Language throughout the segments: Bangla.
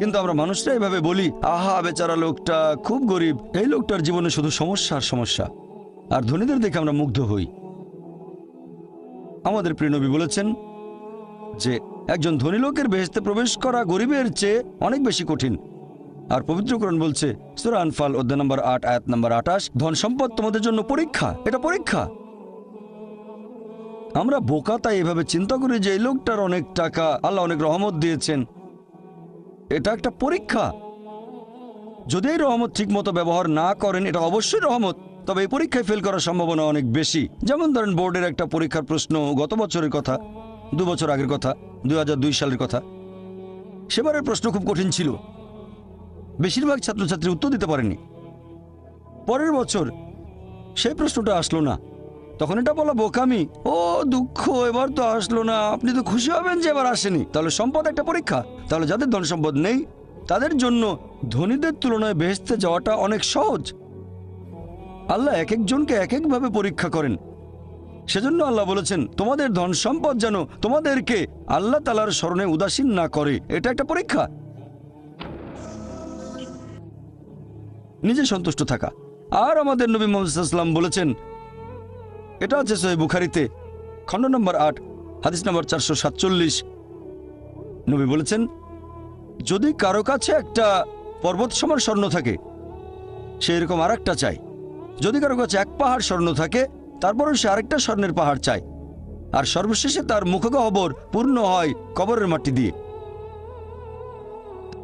কিন্তু আমরা মানুষরা এভাবে বলি, আহা বেচারা লোকটা খুব গরিব, এই লোকটার জীবনে শুধু সমস্যা আর সমস্যা। আর ধনীদের দেখে আমরা মুগ্ধ হই। আমাদের প্রিয় নবী বলেছেন যে একজন ধনী লোকের বেহেশতে প্রবেশ করা গরিবের চেয়ে অনেক বেশি কঠিন। আর পবিত্র কোরআন বলছে সূরা আনফাল অধ্যায় নম্বর ৮ আয়াত নম্বর ২৮, ধন সম্পদ তোমাদের জন্য পরীক্ষা, এটা পরীক্ষা। আমরা বোকা তাই এভাবে চিন্তা করি যে এই লোকটার অনেক টাকা, আল্লাহ অনেক রহমত দিয়েছেন, এটা একটা পরীক্ষা। যদি এই রহমত ঠিক মতো ব্যবহার না করেন, এটা অবশ্যই রহমত, তবে এই পরীক্ষায় ফেল করার সম্ভাবনা অনেক বেশি। যেমন ধরেন বোর্ডের একটা পরীক্ষার প্রশ্ন গত বছরের কথা, ২ বছর আগের কথা, ২০০২ সালের কথা। সেবারের প্রশ্ন খুব কঠিন ছিল, বেশিরভাগ ছাত্রছাত্রী উত্তর দিতে পারেনি। পরের বছর সেই প্রশ্নটা আসলো না, তখন এটা বলা বোকামি, ও দুঃখ, এবার তো আসলো না, আপনি তো খুশি হবেন যে এবার আসেনি। তাহলে সম্পদ একটা পরীক্ষা। তাহলে যাদের ধন সম্পদ নেই তাদের জন্য ধনীদের তুলনায় বেহেশতে যাওয়াটা অনেক সহজ। আল্লাহ এক একজনকে এক একভাবে পরীক্ষা করেন। সেজন্য আল্লাহ বলেছেন তোমাদের ধন সম্পদ যেন তোমাদেরকে আল্লাহ তাআলার স্মরণে উদাসীন না করে, এটা একটা পরীক্ষা। নিজে সন্তুষ্ট থাকা। আর আমাদের নবী মুহাম্মদ সাল্লাল্লাহু আলাইহি ওয়াসাল্লাম বলেছেন, এটা আছে সহিহ বুখারীতে খণ্ড নম্বর ৮ হাদিস নম্বর ৪৪৭। নবী বলেছেন, যদি কারো কাছে একটা পর্বত সমান স্বর্ণ থাকে, সে এরকম আর একটা চায়। যদি কারো কাছে এক পাহাড় স্বর্ণ থাকে, তারপরও সে আরেকটা স্বর্ণের পাহাড় চায়। আর সর্বশেষে তার মুখগহ্বর পূর্ণ হয় কবরের মাটি দিয়ে।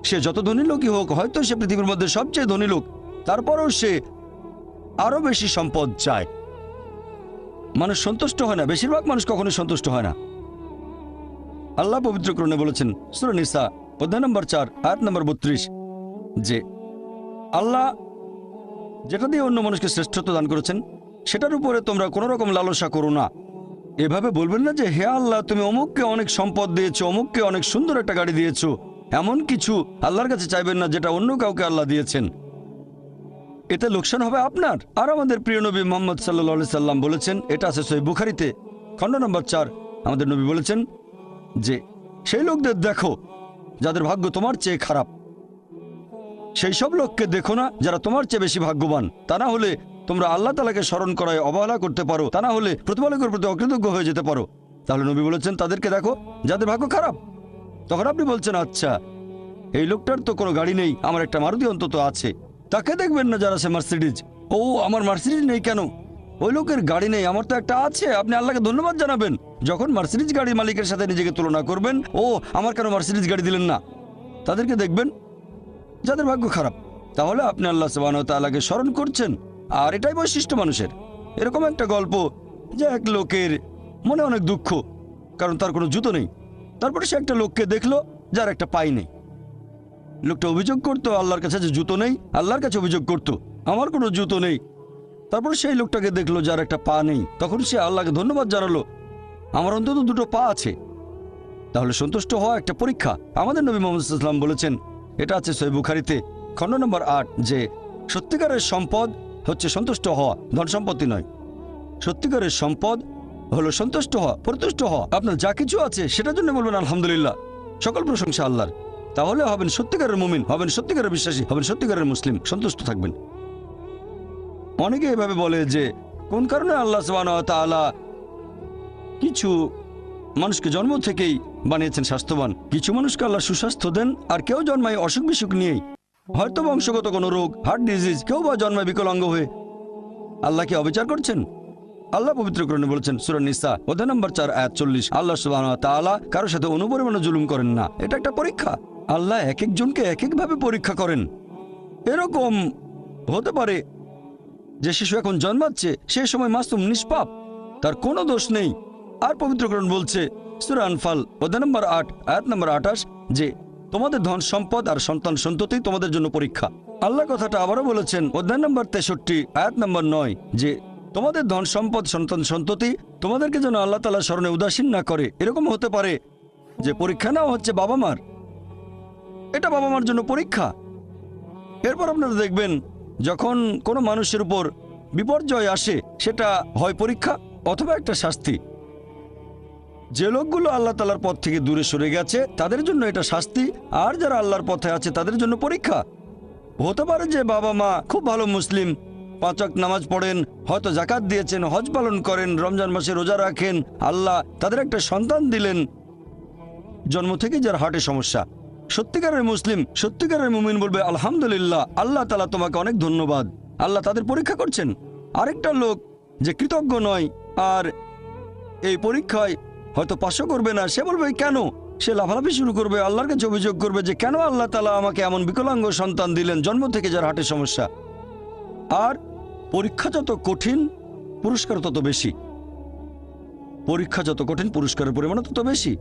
সে যত ধনী লোকই হোক, হয়তো সে পৃথিবীর মধ্যে সবচেয়ে ধনী লোক, তারপরও সে আরো বেশি সম্পদ চায়। মানুষ সন্তুষ্ট হয় না, বেশিরভাগ মানুষ কখনোই সন্তুষ্ট হয় না। আল্লাহ পবিত্র কোরআনে বলেছেন সূরা নিসা অধ্যায় নম্বর ৪ আয়াত নম্বর ৩২ যে আল্লাহ যেটা দিয়ে অন্য মানুষকে শ্রেষ্ঠত্ব দান করেছেন সেটার উপরে তোমরা কোনো রকম লালসা করো না। এভাবে বলবেন না যে হে আল্লাহ তুমি অমুককে অনেক সম্পদ দিয়েছো, অমুককে অনেক সুন্দর একটা গাড়ি দিয়েছো, এমন কিছু আল্লাহর কাছে চাইবেন না যেটা অন্য কাউকে আল্লাহ দিয়েছেন। এতে লোকসান হবে আপনার। আর আমাদের প্রিয় নবী মুহাম্মদ সাল্লাল্লাহু আলাইহি সাল্লাম বলেছেন, এটা আছে সহিহ বুখারীতে খণ্ড নম্বর ৪, আমাদের নবী বলেছেন যে সেই লোকদের দেখো যাদের ভাগ্য তোমার চেয়ে খারাপ, সেই সব লোককে দেখো না যারা তোমার চেয়ে বেশি ভাগ্যবান। তা না হলে তোমরা আল্লাহ তাআলাকে স্মরণ করায় অবহেলা করতে পারো, তা না হলে প্রতিপালকের প্রতি অকৃতজ্ঞ হয়ে যেতে পারো। তাহলে নবী বলেছেন তাদেরকে দেখো যাদের ভাগ্য খারাপ। তখন আপনি বলছেন আচ্ছা এই লোকটার তো কোনো গাড়ি নেই, আমার একটা মারুতি অন্তত আছে। তাকে দেখবেন না যারা সে মার্সিডিজ, ও আমার মার্সিডিজ নেই কেন, ওই লোকের গাড়ি নেই, আমার তো একটা আছে। আপনি আল্লাহকে ধন্যবাদ জানাবেন। যখন মার্সিডিজ গাড়ির মালিকের সাথে নিজেকে তুলনা করবেন, ও আমার কেন মার্সিডিজ গাড়ি দিলেন না, তাদেরকে দেখবেন যাদের ভাগ্য খারাপ। তাহলে আপনি আল্লাহ সুবহানাহু ওয়া তাআলাকে স্মরণ করছেন। আর এটাই বৈশিষ্ট্য মানুষের। এরকম একটা গল্প যে এক লোকের মনে অনেক দুঃখ, কারণ তার কোনো জুতো নেই। তারপরে সে একটা লোককে দেখলো যার একটা পাই নেই। লোকটা অভিযোগ করতো আল্লাহর কাছে যে জুতো নেই, আল্লাহর কাছে অভিযোগ করতো আমার কোনো জুতো নেই। তারপর সেই লোকটাকে দেখলো যার একটা পা নেই, তখন সে আল্লাহকে ধন্যবাদ জানালো, আমার অন্তত দুটো পা আছে। তাহলে সন্তুষ্ট হওয়া একটা পরীক্ষা। আমাদের নবী মুহাম্মদ সাল্লাল্লাহু আলাইহি ওয়াসাল্লাম বলেছেন, এটা আছে সহিহ বুখারীতে খণ্ড নম্বর ৮ যে সত্যিকারের সম্পদ হচ্ছে সন্তুষ্ট হওয়া, ধন সম্পত্তি নয়। সত্যিকারের সম্পদ হলো সন্তুষ্ট হওয়া, পরিতুষ্ট হওয়া। আপনার যা কিছু আছে সেটার জন্য বলবেন আলহামদুলিল্লাহ, সকল প্রশংসা আল্লাহর। তাহলে হবেন সত্যিকারের মুমিন, হবেন সত্যিকারের বিশ্বাসী, হবেন সত্যিকারের মুসলিম, সন্তুষ্ট থাকবেন। অনেকে এভাবে বলে যে কোন কারণে আল্লাহ সুবহানাহু ওয়া তাআলা কিছু মানুষকে জন্ম থেকেই বানিয়েছেন স্বাস্থ্যবান, কিছু মানুষকে আল্লাহ সুস্বাস্থ্য দেন, আর কেউ জন্মায় অসুখ বিসুখ নিয়েই, হয়তো বংশগত কোনো রোগ, হার্ট ডিজিজ, কেউ বা জন্মায় বিকলাঙ্গ হয়ে। আল্লাহ কি অবিচার করছেন? আল্লাহ পবিত্র কোরআনে বলেছেন সূরা নিসা অধ্যায় নম্বর ৪ আয়াত ৪০, আল্লাহ সুবহানাহু ওয়া তাআলা কারোর সাথে অনুপরিমাণে জুলুম করেন না। এটা একটা পরীক্ষা। আল্লাহ এক একজনকে এক একভাবে পরীক্ষা করেন। এরকম হতে পারে যে শিশু এখন জন্মাচ্ছে, সে সময় মাসুম, নিষ্পাপ, তার কোনো দোষ নেই। আর পবিত্র কোরআন বলছে সূরা আনফাল অধ্যায় নম্বর ৮ আয়াত নম্বর ২৮ যে তোমাদের ধন সম্পদ আর সন্তান সন্ততি তোমাদের জন্য পরীক্ষা। আল্লাহ কথাটা আবারও বলেছেন অধ্যায় নম্বর ৬৩ আয়াত নম্বর ৯ যে তোমাদের ধন সম্পদ সন্তান সন্ততি তোমাদেরকে যেন আল্লাহ তাআলার স্মরণে উদাসীন না করে। এরকম হতে পারে যে পরীক্ষা নেওয়া হচ্ছে বাবা মার, এটা বাবা মার জন্য পরীক্ষা। এরপর আপনারা দেখবেন যখন কোনো মানুষের উপর বিপর্যয় আসে, সেটা হয় পরীক্ষা অথবা একটা শাস্তি। যে লোকগুলো আল্লাহ তাআলার পথ থেকে দূরে সরে গেছে তাদের জন্য এটা শাস্তি, আর যারা আল্লাহর পথে আছে তাদের জন্য পরীক্ষা। হতে পারে যে বাবা মা খুব ভালো মুসলিম, 5 ওয়াক্ত নামাজ পড়েন, হয়তো জাকাত দিয়েছেন, হজ পালন করেন, রমজান মাসে রোজা রাখেন, আল্লাহ তাদের একটা সন্তান দিলেন জন্ম থেকে যার হার্টের সমস্যা। সত্যিকারের মুসলিম, সত্যিকারের মুমিন বলবে আলহামদুলিল্লাহ, আল্লাহ তাআলা তোমাকে অনেক ধন্যবাদ, আল্লাহ তাদের পরীক্ষা করছেন। আরেকটা লোক যে কৃতজ্ঞ নয় আর এই পরীক্ষায় হয়তো পাশও করবে না, সে বলবে কেন, সে লাফালাফি শুরু করবে, আল্লাহর কাছে অভিযোগ করবে যে কেন আল্লাহ তাআলা আমাকে এমন বিকলাঙ্গ সন্তান দিলেন জন্ম থেকে যার হার্টের সমস্যা। আর পরীক্ষা যত কঠিন পুরস্কার তত বেশি, পরীক্ষা যত কঠিন পুরস্কারের পরিমাণ তত বেশি।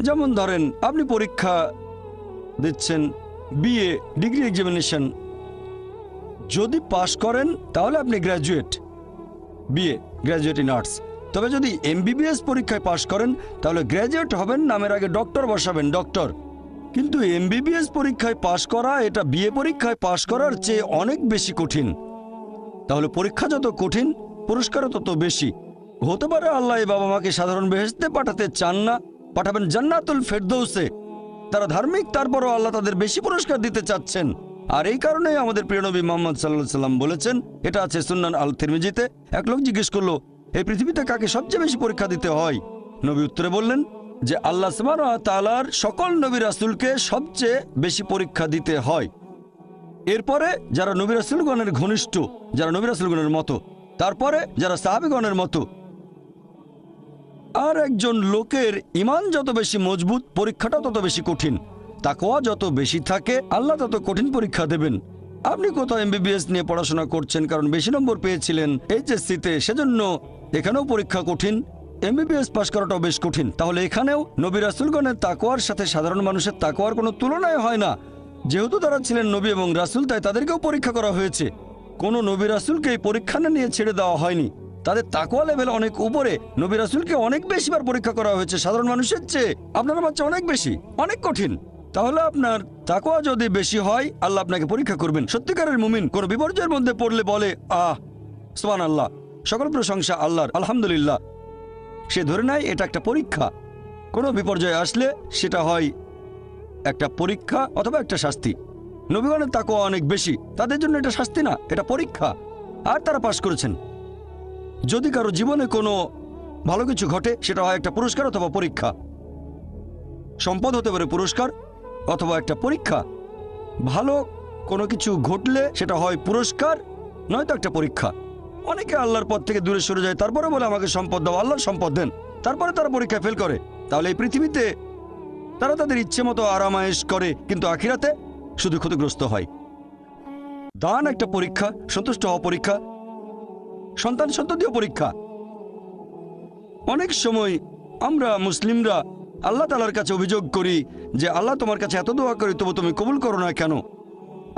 যেমন ধরেন আপনি পরীক্ষা দিচ্ছেন বিএ ডিগ্রি এক্সামিনেশন, যদি পাশ করেন তাহলে আপনি graduate, BA graduate in arts. তবে যদি এমবিবিএস পরীক্ষায় পাশ করেন তাহলে গ্র্যাজুয়েট হবেন, নামের আগে ডক্টর বসাবেন, ডক্টর। কিন্তু এমবিবিএস পরীক্ষায় পাশ করা এটা বিএ পরীক্ষায় পাশ করার চেয়ে অনেক বেশি কঠিন। তাহলে পরীক্ষা যত কঠিন পুরস্কারও তত বেশি। হতে পারে আল্লাহ এই বাবা মাকে সাধারণ বেহেশতে পাঠাতে চান না, পাঠাবেন জান্নাতুল ফেরদৌসে। তারা ধার্মিক, তারপরও আল্লাহ তাদের বেশি পুরস্কার দিতে চাচ্ছেন। আর এই কারণেই আমাদের প্রিয় নবী মুহাম্মদ সাল্লাল্লাহু আলাইহি সাল্লাম বলেছেন, এটা আছে সুন্নান আল তিরমিজিতে, এক লোক জিজ্ঞেস করলো এই পৃথিবীতে কাকে সবচেয়ে বেশি পরীক্ষা দিতে হয়? নবী উত্তরে বললেন যে আল্লাহ সুবহানাহু ওয়া তাআলার সকল নবী রাসূলকে সবচেয়ে বেশি পরীক্ষা দিতে হয়। এরপরে যারা নবী রাসূলগণের ঘনিষ্ঠ, যারা নবী রাসূলগণের মতো, তারপরে যারা সাহাবীগণের মতো। আর একজন লোকের ঈমান যত বেশি মজবুত পরীক্ষাটা তত বেশি কঠিন। তাকওয়া যত বেশি থাকে আল্লাহ তত কঠিন পরীক্ষা দেবেন। আপনি কোথাও এমবিবিএস নিয়ে পড়াশোনা করছেন কারণ বেশি নম্বর পেয়েছিলেন এইচএসসিতে, সেজন্য এখানেও পরীক্ষা কঠিন। এমবিবিএস পাশ করাটাও বেশ কঠিন। তাহলে এখানেও নবী রাসূলগণের তাকওয়ার সাথে সাধারণ মানুষের তাকওয়ার কোনো তুলনায় হয় না। যেহেতু তারা ছিলেন নবী এবং রাসূল, তাই তাদেরকেও পরীক্ষা করা হয়েছে। কোনো নবী রাসূলকে এই পরীক্ষা না নিয়ে ছেড়ে দেওয়া হয়নি। তাদের তাকওয়া লেভেল অনেক উপরে। নবী রাসূলকে অনেক বেশিবার পরীক্ষা করা হয়েছে সাধারণ মানুষের চেয়ে। আপনার বাচ্চা অনেক বেশি, অনেক কঠিন। তাহলে আপনার তাকওয়া যদি বেশি হয় আল্লাহ আপনাকে পরীক্ষা করবেন। সত্যিকারের মুমিন কোনো বিপর্যয়ের মধ্যে পড়লে বলে সুবহানাল্লাহ, সকল প্রশংসা আল্লাহর, আলহামদুলিল্লাহ। সে ধরে নেয় এটা একটা পরীক্ষা। কোনো বিপর্যয় আসলে সেটা হয় একটা পরীক্ষা অথবা একটা শাস্তি। নবীগণের তাকওয়া অনেক বেশি, তাদের জন্য এটা শাস্তি না, এটা পরীক্ষা। আর তারা পাশ করেছেন। যদি কারো জীবনে কোনো ভালো কিছু ঘটে সেটা হয় একটা পুরস্কার অথবা পরীক্ষা। সম্পদ হতে পারে পুরস্কার অথবা একটা পরীক্ষা। ভালো কোনো কিছু ঘটলে সেটা হয় পুরস্কার নয়তো একটা পরীক্ষা। অনেকে আল্লাহর পথ থেকে দূরে সরে যায়, তারপরে বলে আমাকে সম্পদ দাও, আল্লাহর সম্পদ দেন, তারপরে তারা পরীক্ষা ফেল করে। তাহলে এই পৃথিবীতে তারা তাদের ইচ্ছে মতো আরামায়েশ করে, কিন্তু আখিরাতে শুধু ক্ষতিগ্রস্ত হয়। দান একটা পরীক্ষা, সন্তুষ্ট হওয়া পরীক্ষা, সন্তান সন্ততিও পরীক্ষা। অনেক সময় আমরা মুসলিমরা আল্লাহ তাআলার কাছে অভিযোগ করি যে আল্লাহ তোমার কাছে এত দোয়া করি তবু তুমি কবুল করো না কেন?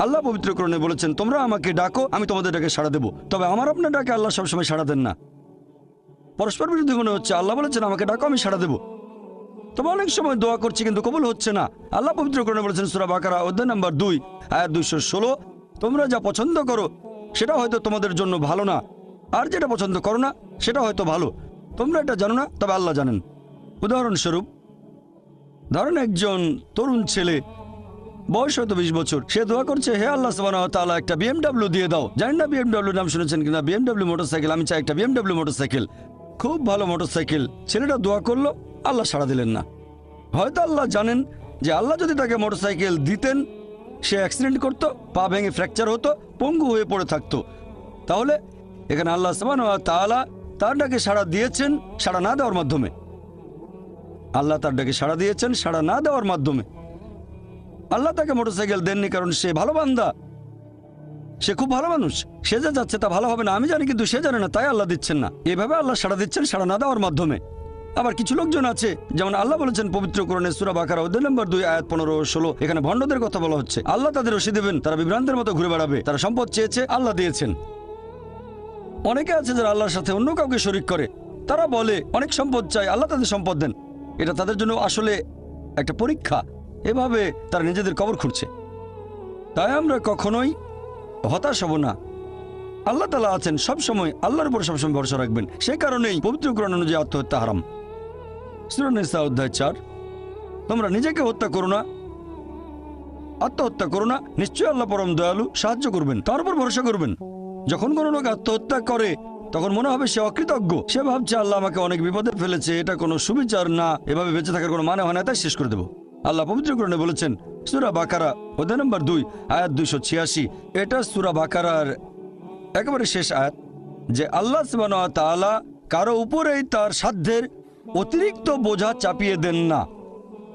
আল্লাহ পবিত্র কোরআনে বলেছেন তোমরা আমাকে ডাকো আমি তোমাদের ডাকে সাড়া দেব। তবে আমার আপনার ডাকে আল্লাহ সবসময় সাড়া দেন না। পরস্পর বিরোধী মনে হচ্ছে। আল্লাহ বলেছেন আমাকে ডাকো আমি সাড়া দেব, তবে অনেক সময় দোয়া করছি কিন্তু কবুল হচ্ছে না। আল্লাহ পবিত্র কোরআনে বলেছেন সূরা বাকারা অধ্যায় নম্বর 2 আয়াত 216, তোমরা যা পছন্দ করো সেটা হয়তো তোমাদের জন্য ভালো না, আর যেটা পছন্দ করো না সেটা হয়তো ভালো। তোমরা এটা জানো না, তবে আল্লাহ জানেন। উদাহরণস্বরূপ ধরেন একজন তরুণ ছেলে, বয়স হয়তো 20 বছর, সে দোয়া করছে হে আল্লাহ সুবহানাহু ওয়া তাআলা একটা বিএমডব্লিউ দিয়ে দাও। জানেন না বিএমডব্লিউ নাম শুনেছেন কিনা? বিএমডব্লিউ মোটরসাইকেল, আমি চাই একটা বিএমডব্লিউ মোটরসাইকেল, খুব ভালো মোটরসাইকেল। ছেলেটা দোয়া করলো, আল্লাহ সাড়া দিলেন না। হয়তো আল্লাহ জানেন যে আল্লাহ যদি তাকে মোটরসাইকেল দিতেন সে অ্যাক্সিডেন্ট করতো, পা ভেঙে ফ্র্যাকচার হতো, পঙ্গু হয়ে পড়ে থাকতো। তাহলে এখানে আল্লাহ সুবহানাহু ওয়া তাআলা তার ডাকে সাড়া দিয়েছেন সাড়া না দেওয়ার মাধ্যমে। আল্লাহ তার ডাকে সাড়া দিয়েছেন সাড়া না দেওয়ার মাধ্যমে। আল্লাহ তাকে মোটরসাইকেল দেননি কারণ সে ভালো বান্দা, সে খুব ভালো মানুষ, সে যা যাচ্ছে তা ভালো হবে না আমি জানি, কিন্তু সে জানে না তাই আল্লাহ দিচ্ছেন না। এভাবে আল্লাহ সাড়া দিচ্ছেন সাড়া না দেওয়ার মাধ্যমে। আবার কিছু লোকজন আছে, যেমন আল্লাহ বলেছেন পবিত্র কোরআনে সূরা বাকারা অধ্যায় নম্বর 2 আয়াত 15 ও 16, এখানে ভণ্ডদের কথা বলা হচ্ছে। আল্লাহ তাদের রশি দেবেন, তারা বিভ্রান্তের মতো ঘুরে বেড়াবে। তারা সম্পদ চেয়েছে, আল্লাহ দিয়েছেন। অনেকে আছে যারা আল্লাহর সাথে অন্য কাউকে শরীক করে, তারা বলে অনেক সম্পদ চাই, আল্লাহ তাদের সম্পদ দেন। এটা তাদের জন্য আসলে একটা পরীক্ষা। এভাবে তারা নিজেদের কবর খুঁড়ছে। তাই আমরা কখনোই হতাশ হব না। আল্লাহ তাআলা আছেন সব সময়, আল্লাহর উপর সবসময় ভরসা রাখবেন। সেই কারণেই পবিত্র কোরআন অনুযায়ী আত্মহত্যা হারাম। সূরা নিসা অধ্যায় 4, তোমরা নিজেকে হত্যা করো না, আত্মহত্যা করো না, নিশ্চয়ই আল্লাহ পরম দয়ালু, সাহায্য করবেন, তার উপর ভরসা করবেন। যখন কোনো লোক আত্মহত্যা করে তখন মনে হবে সে অকৃতজ্ঞ, সে ভাবছে আল্লাহ আমাকে অনেক বিপদে ফেলেছে, এটা কোনো সুবিচার না, এভাবে বেঁচে থাকার কোনো মানে হয় না, তাই শেষ করে দেবো। আল্লাহ পবিত্র কোরআনে বলেছেন সূরা বাকারা অধ্যায় নম্বর 2 আয়াত 286, এটা সূরা বাকারার একেবারে শেষ আয়াত, যে আল্লাহ সুবহানাহু ওয়া তাআলা কারো উপরেই তার সাধ্যের অতিরিক্ত বোঝা চাপিয়ে দেন না।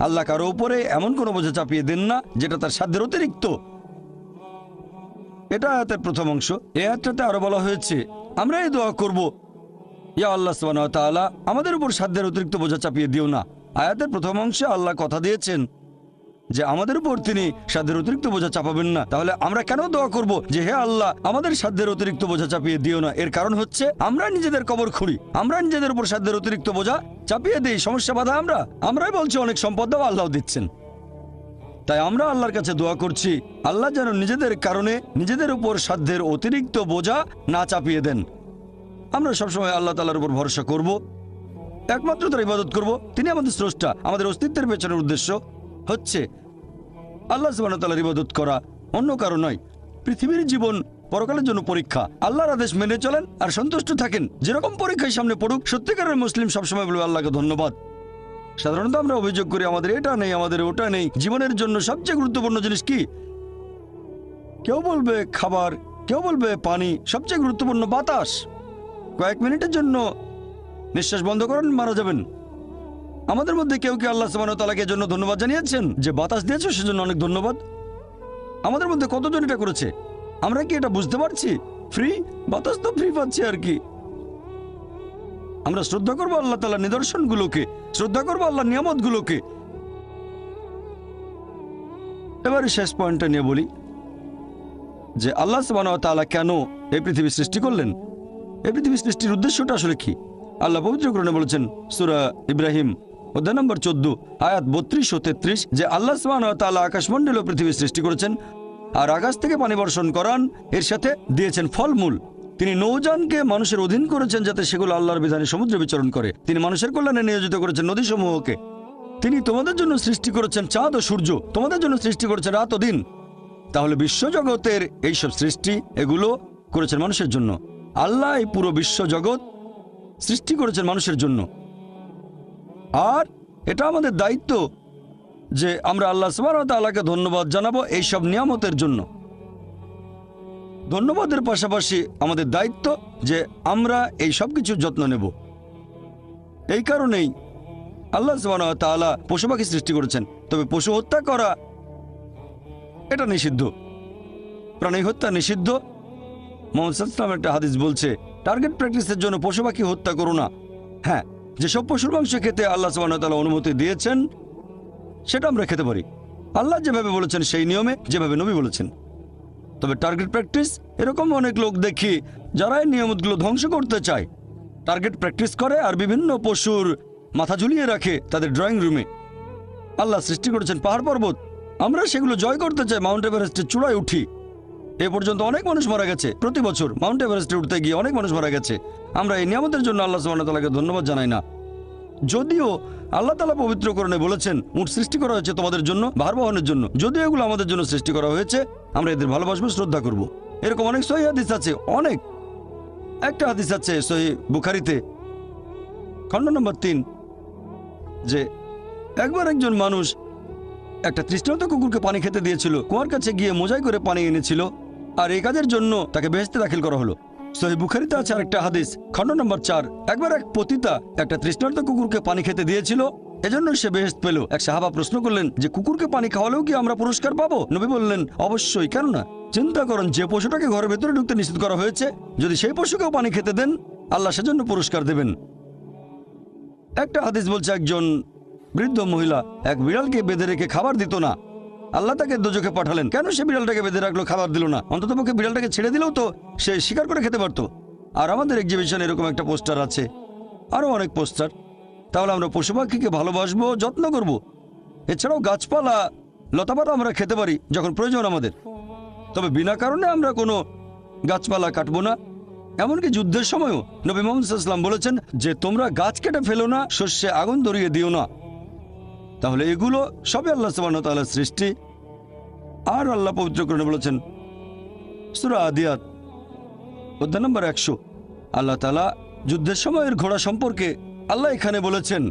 আল্লাহ কারো উপরে এমন কোনো বোঝা চাপিয়ে দেন না যেটা তার সাধ্যের অতিরিক্ত। এটা আয়াতের প্রথম অংশ। এই আয়াতটাতে আরো বলা হয়েছে আমরা এই দোয়া করব, ইয়া আল্লাহ সুবহানাহু ওয়া তাআলা আমাদের উপর সাধ্যের অতিরিক্ত বোঝা চাপিয়ে দিও না। আয়াতের প্রথম অংশে আল্লাহ কথা দিয়েছেন যে আমাদের উপর তিনি সাধ্যের অতিরিক্ত বোঝা চাপাবেন না। তাহলে আমরা কেন দোয়া করব যে হে আল্লাহ আমাদের সাধ্যের অতিরিক্ত বোঝা চাপিয়ে দিও না? এর কারণ হচ্ছে আমরা নিজেদের কবর খুঁড়ি, আমরা নিজেদের উপর সাধ্যের অতিরিক্ত বোঝা চাপিয়ে দিই, সমস্যা বাধা আমরাই বলছি অনেক সম্পদ দাও, আল্লাহ দিচ্ছেন। তাই আমরা আল্লাহর কাছে দোয়া করছি আল্লাহ যেন নিজেদের কারণে নিজেদের উপর সাধ্যের অতিরিক্ত বোঝা না চাপিয়ে দেন। আমরা সবসময় আল্লাহ তাআলার উপর ভরসা করব, একমাত্র তার ইবাদত করব, তিনি আমাদের স্রষ্টা। আমাদের অস্তিত্বের পেছনের উদ্দেশ্য হচ্ছে আল্লাহ সুবহানাহু ওয়া তাআলার ইবাদত করা, অন্য কারো নয়। পৃথিবীর জীবন পরকালের জন্য পরীক্ষা, আল্লাহর আদেশ মেনে চলেন আর সন্তুষ্ট থাকেন। যেরকম পরীক্ষায় সামনে পড়ুক, সত্যিকারের মুসলিম সবসময় বলবে আল্লাহকে ধন্যবাদ। সাধারণত আমরা অভিযোগ করি আমাদের এটা নেই, আমাদের ওটা নেই। জীবনের জন্য সবচেয়ে গুরুত্বপূর্ণ জিনিস কি? কেউ বলবে খাবার, কেউ বলবে পানি, সবচেয়ে গুরুত্বপূর্ণ বাতাস। কয়েক মিনিটের জন্য নিঃশ্বাস বন্ধ করেন, মারা যাবেন। আমাদের মধ্যে কেউ কি আল্লাহ সুবহানাহু ওয়া তাআলাকে জন্য ধন্যবাদ জানিয়েছেন যে বাতাস দিয়েছো সেজন্য অনেক ধন্যবাদ? আমাদের মধ্যে কতজন এটা করেছে? আমরা কি এটা বুঝতে পারছি? ফ্রি বাতাস তো ফ্রি পাচ্ছি আর কি। আমরা শ্রদ্ধা করবো আল্লাহ তাআলার নিদর্শনগুলোকে, শ্রদ্ধা করবো আল্লাহর নিয়ামতগুলোকে। এবারে শেষ পয়েন্টটা নিয়ে বলি যে আল্লাহ সুবহানাহু ওয়া তাআলা কেন এই পৃথিবী সৃষ্টি করলেন, এই পৃথিবী সৃষ্টির উদ্দেশ্যটা আসলে কি? আল্লাহ পবিত্র কোরআনে বলেছেন সূরা ইব্রাহিম অধ্যায় নম্বর 14 আয়াত 32 ও 33 যে আল্লাহ সুবহানাহু ওয়া তাআলা আকাশমণ্ডল ও পৃথিবী সৃষ্টি করেছেন আর আকাশ থেকে পানি বর্ষণ করান, এর সাথে দিয়েছেন ফলমূল। তিনি নৌযানকে মানুষের অধীন করেছেন যাতে সেগুলো আল্লাহর বিধানে সমুদ্রে বিচরণ করে। তিনি মানুষের কল্যাণে নিয়োজিত করেছেন নদীসমূহকে। তিনি তোমাদের জন্য সৃষ্টি করেছেন চাঁদ ও সূর্য, তোমাদের জন্য সৃষ্টি করেছেন রাত ও দিন। তাহলে বিশ্বজগতের এইসব সৃষ্টি এগুলো করেছেন মানুষের জন্য। আল্লাহ এই পুরো বিশ্বজগৎ সৃষ্টি করেছেন মানুষের জন্য। আর এটা আমাদের দায়িত্ব যে আমরা আল্লাহ সুবহানাহু ওয়া তাআলাকে ধন্যবাদ জানাবো এইসব নিয়ামতের জন্য। ধন্যবাদের পাশাপাশি আমাদের দায়িত্ব যে আমরা এই সব কিছুর যত্ন নেব। এই কারণেই আল্লাহ সুবহানাহু ওয়া তাআলা পশু পাখি সৃষ্টি করেছেন। তবে পশু হত্যা করা এটা নিষিদ্ধ, প্রাণী হত্যা নিষিদ্ধ। মুহাম্মদ সাল্লাল্লাহু আলাইহি ওয়াসাল্লাম একটা হাদিস বলছে টার্গেট প্র্যাকটিসের জন্য পশু পাখি হত্যা করো না। হ্যাঁ, যেসব পশুর মাংস খেতে আল্লাহ সুবহানাহু ওয়া তাআলা অনুমতি দিয়েছেন সেটা আমরা খেতে পারি, আল্লাহ যেভাবে বলেছেন সেই নিয়মে, যেভাবে নবী বলেছেন। তবে টার্গেট প্র্যাকটিস, এরকম অনেক লোক দেখি যারা এই নিয়মগুলো ধ্বংস করতে চায়, টার্গেট প্র্যাকটিস করে আর বিভিন্ন পশুর মাথা ঝুলিয়ে রাখে তাদের ড্রয়িং রুমে। আল্লাহ সৃষ্টি করেছেন পাহাড় পর্বত, আমরা সেগুলো জয় করতে চাই, মাউন্ট এভারেস্টের চূড়ায় উঠি। এ পর্যন্ত অনেক মানুষ মারা গেছে, প্রতি বছর মাউন্ট এভারেস্টে উঠতে গিয়ে অনেক মানুষ মারা গেছে। আমরা এই নিয়ামতের জন্য আল্লাহ সুবহানাহু ওয়া তাআলাকে ধন্যবাদ জানাই না। যদিও আল্লাহ তাআলা পবিত্র কোরআনে বলেছেন উট সৃষ্টি করা হয়েছে তোমাদের জন্য, ভার বহনের জন্য, যদিও এগুলো আমাদের জন্য সৃষ্টি করা হয়েছে, আমরা এদের ভালোবাসবো, শ্রদ্ধা করব। এরকম অনেক সহিহ হাদিস আছে, অনেক। একটা হাদিস আছে সহিহ বুখারীতে খণ্ড নম্বর 3 যে একবার একজন মানুষ একটা তৃষ্ণার্ত কুকুরকে পানি খেতে দিয়েছিল, কুয়ার কাছে গিয়ে মোজাই করে পানি এনেছিল, আর এই কাজের জন্য তাকে বেহেশতে দাখিল করা হলো। সহিহ বুখারীতে আছে আরেকটা হাদিস খণ্ড নম্বর 4 একবার এক পতিতা একটা তৃষ্ণার্ত কুকুরকে পানি খেতে দিয়েছিল, এজন্য সে বেহেশত পেল। এক সাহাবা প্রশ্ন করলেন যে কুকুরকে পানি খাওয়ালেও কি আমরা পুরস্কার পাবো? নবী বললেন অবশ্যই, কেন না। চিন্তা করেন যে পশুটাকে ঘরের ভেতরে ঢুকতে নিষেধ করা হয়েছে, যদি সেই পশুকেও পানি খেতে দেন আল্লাহ সেজন্য পুরস্কার দেবেন। একটা হাদিস বলছে একজন বৃদ্ধ মহিলা এক বিড়ালকে বেঁধে রেখে খাবার দিত না, আল্লাহ তাকে দোজখে পাঠালেন। কেন সে বিড়ালটাকে বেঁধে রাখলো, খাবার দিল না? অন্ততপক্ষে বিড়ালটাকে ছেড়ে দিলেও তো সে শিকার করে খেতে পারতো। আর আমাদের এক্সিবিশনে এরকম একটা পোস্টার আছে, আরো অনেক পোস্টার। তাহলে আমরা পশু পাখিকে ভালোবাসবো, যত্ন করব। এছাড়াও গাছপালা লতাপাতা আমরা খেতে পারি যখন প্রয়োজন আমাদের, তবে বিনা কারণে আমরা কোনো গাছপালা কাটবো না, এমনকি যুদ্ধের সময়ও নবী মুহাম্মদ সাল্লাল্লাহু আলাইহি ওয়াসাল্লাম বলেছেন যে তোমরা গাছ কেটে ফেলো না, শস্যে আগুন ধরিয়ে দিও না। তাহলে এগুলো সবই আল্লাহ সুবহানাহু ওয়া তাআলার সৃষ্টি। আর আল্লাহ পবিত্র কোরআনে বলেছেন সূরা আদিয়াত অধ্যায় নম্বর 100, আল্লাহ তাআলা যুদ্ধের সময়ের ঘোড়া সম্পর্কে আল্লাহ এখানে বলেছেন